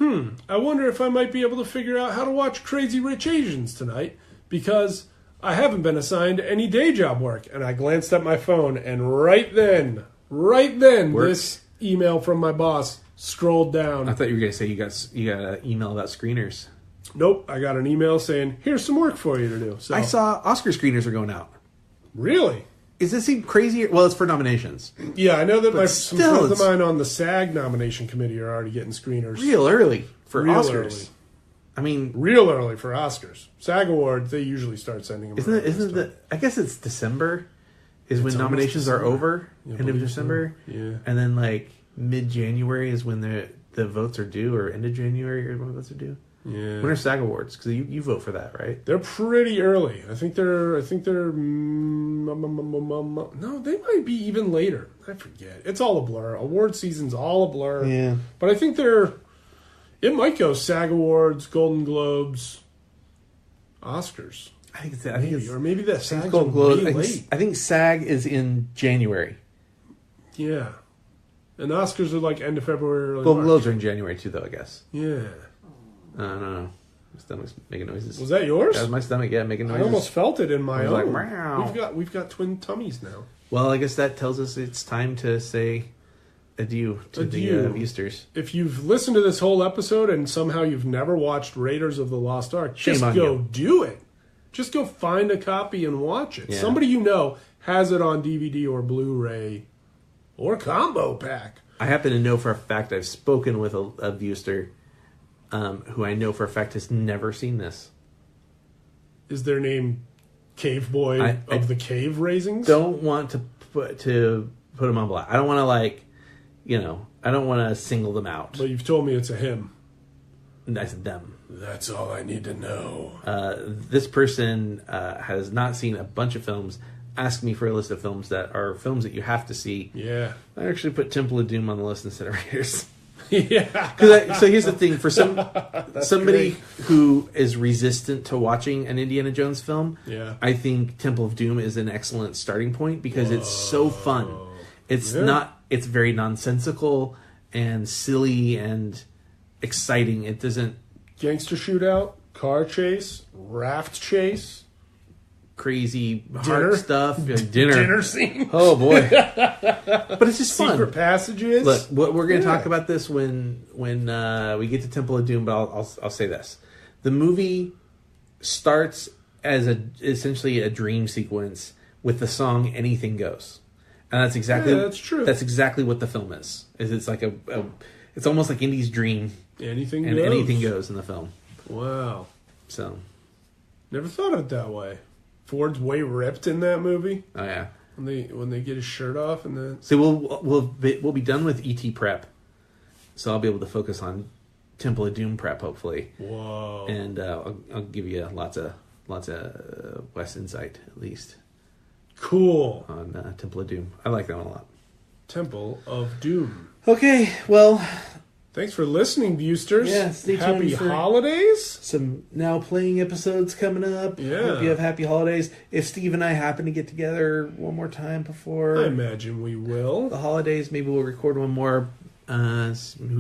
I wonder if I might be able to figure out how to watch Crazy Rich Asians tonight because I haven't been assigned any day job work. And I glanced at my phone, and right then, this email from my boss scrolled down. I thought you were going to say you got an email about screeners. Nope, I got an email saying, here's some work for you to do. So I saw Oscar screeners are going out. Really? Is this seem crazy? Well, it's for nominations. Yeah, I know that some friends of it's mine on the SAG nomination committee are already getting screeners. real early for Real Oscars. early. I mean, Real early for Oscars. SAG Awards, they usually start sending them. isn't it? I guess it's December is when nominations are over. End of December. So. Yeah. And then like mid-January is when the votes are due, or end of January or when the votes are due. Yeah. When are SAG Awards? Because you vote for that, right? They're pretty early. I think they're. No, they might be even later. I forget. It's all a blur. Award season's all a blur. Yeah. But I think they're. It might go SAG Awards, Golden Globes, Oscars. I think it's Or maybe that SAG's Golden Globes. way late. I think SAG is in January. Yeah. And the Oscars are like end of February, early Golden March. Globes are in January too, though. I guess. Yeah. I don't know. My stomach's making noises. Was that yours? That was my stomach. Yeah, making noises. I almost felt it in my I was own. like, meow. We've got twin tummies now. Well, I guess that tells us it's time to say adieu to the Easters. If you've listened to this whole episode and somehow you've never watched Raiders of the Lost Ark, Shame just on go you. do it. Just go find a copy and watch it. Yeah. Somebody you know has it on DVD or Blu-ray or combo pack. I happen to know for a fact I've spoken with a Viewster who I know for a fact has never seen this. Is their name Cave Boy of the Cave Raisings? Don't want to put them on blast. I don't want to I don't want to single them out. But you've told me it's a him. And I said them. That's all I need to know. This person has not seen a bunch of films. Asked me for a list of films that are films that you have to see. Yeah. I actually put Temple of Doom on the list instead of Raiders. Yeah. So here's the thing: for somebody great. who is resistant to watching an Indiana Jones film, Yeah. I think Temple of Doom is an excellent starting point because it's so fun. It's not. It's very nonsensical and silly and exciting. It doesn't Gangster shootout, car chase, raft chase, crazy Dinner? heart stuff. Dinner. dinner scene, Oh boy! But it's just fun. secret passages. Look, we're going to talk about this when we get to Temple of Doom. But I'll say this: the movie starts as essentially a dream sequence with the song "Anything Goes," and that's exactly that's true. That's exactly what the film is. It's like it's almost like Indy's dream, Anything and goes. anything goes in the film. Wow, So, never thought of it that way. Ford's way ripped in that movie oh yeah. when they get his shirt off and then. So we'll be done with ET prep. So I'll be able to focus on Temple of Doom prep, hopefully. Whoa. And I'll give you lots of West insight at least Cool. on Temple of Doom. I like that one a lot. Temple of Doom. Okay, well, Thanks for listening, Viewsters. Yeah, stay tuned Happy for- holidays. some now playing episodes coming up. Yeah. Hope you have happy holidays. If Steve and I happen to get together one more time before I imagine we will. the holidays, maybe we'll record one more. Who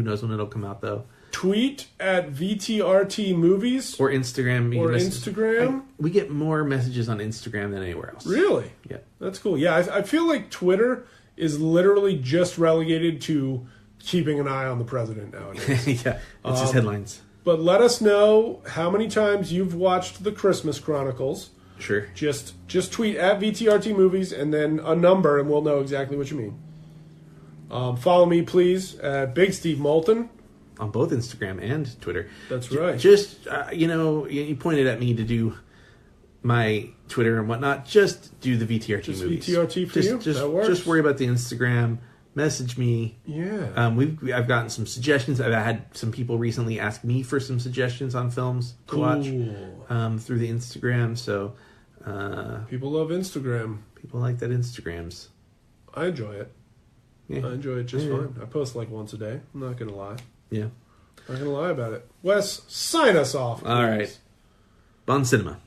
knows when it'll come out though? Tweet at VTRT Movies Or Instagram. You or can message- Instagram. We get more messages on Instagram than anywhere else. Really? Yeah. That's cool. Yeah, I feel like Twitter is literally just relegated to keeping an eye on the president nowadays. Yeah. It's just headlines. But let us know how many times you've watched the Christmas Chronicles. Sure. Just tweet at VTRT Movies and then a number, and we'll know exactly what you mean. Follow me, please, at Big Steve Moulton. On both Instagram and Twitter. That's right. Just, you pointed at me to do my Twitter and whatnot. Just do the VTRT Just movies. VTRT for you? That works. Just worry about the Instagram. Message me. Yeah. I've gotten some suggestions. I've had some people recently ask me for some suggestions on films to watch through the Instagram. So People love Instagram. people like that Instagrams. I enjoy it. Yeah. I enjoy it just Yeah. fine. I post like once a day. I'm not going to lie. Yeah. Not going to lie about it. Wes, sign us off. All right. Bon Cinema.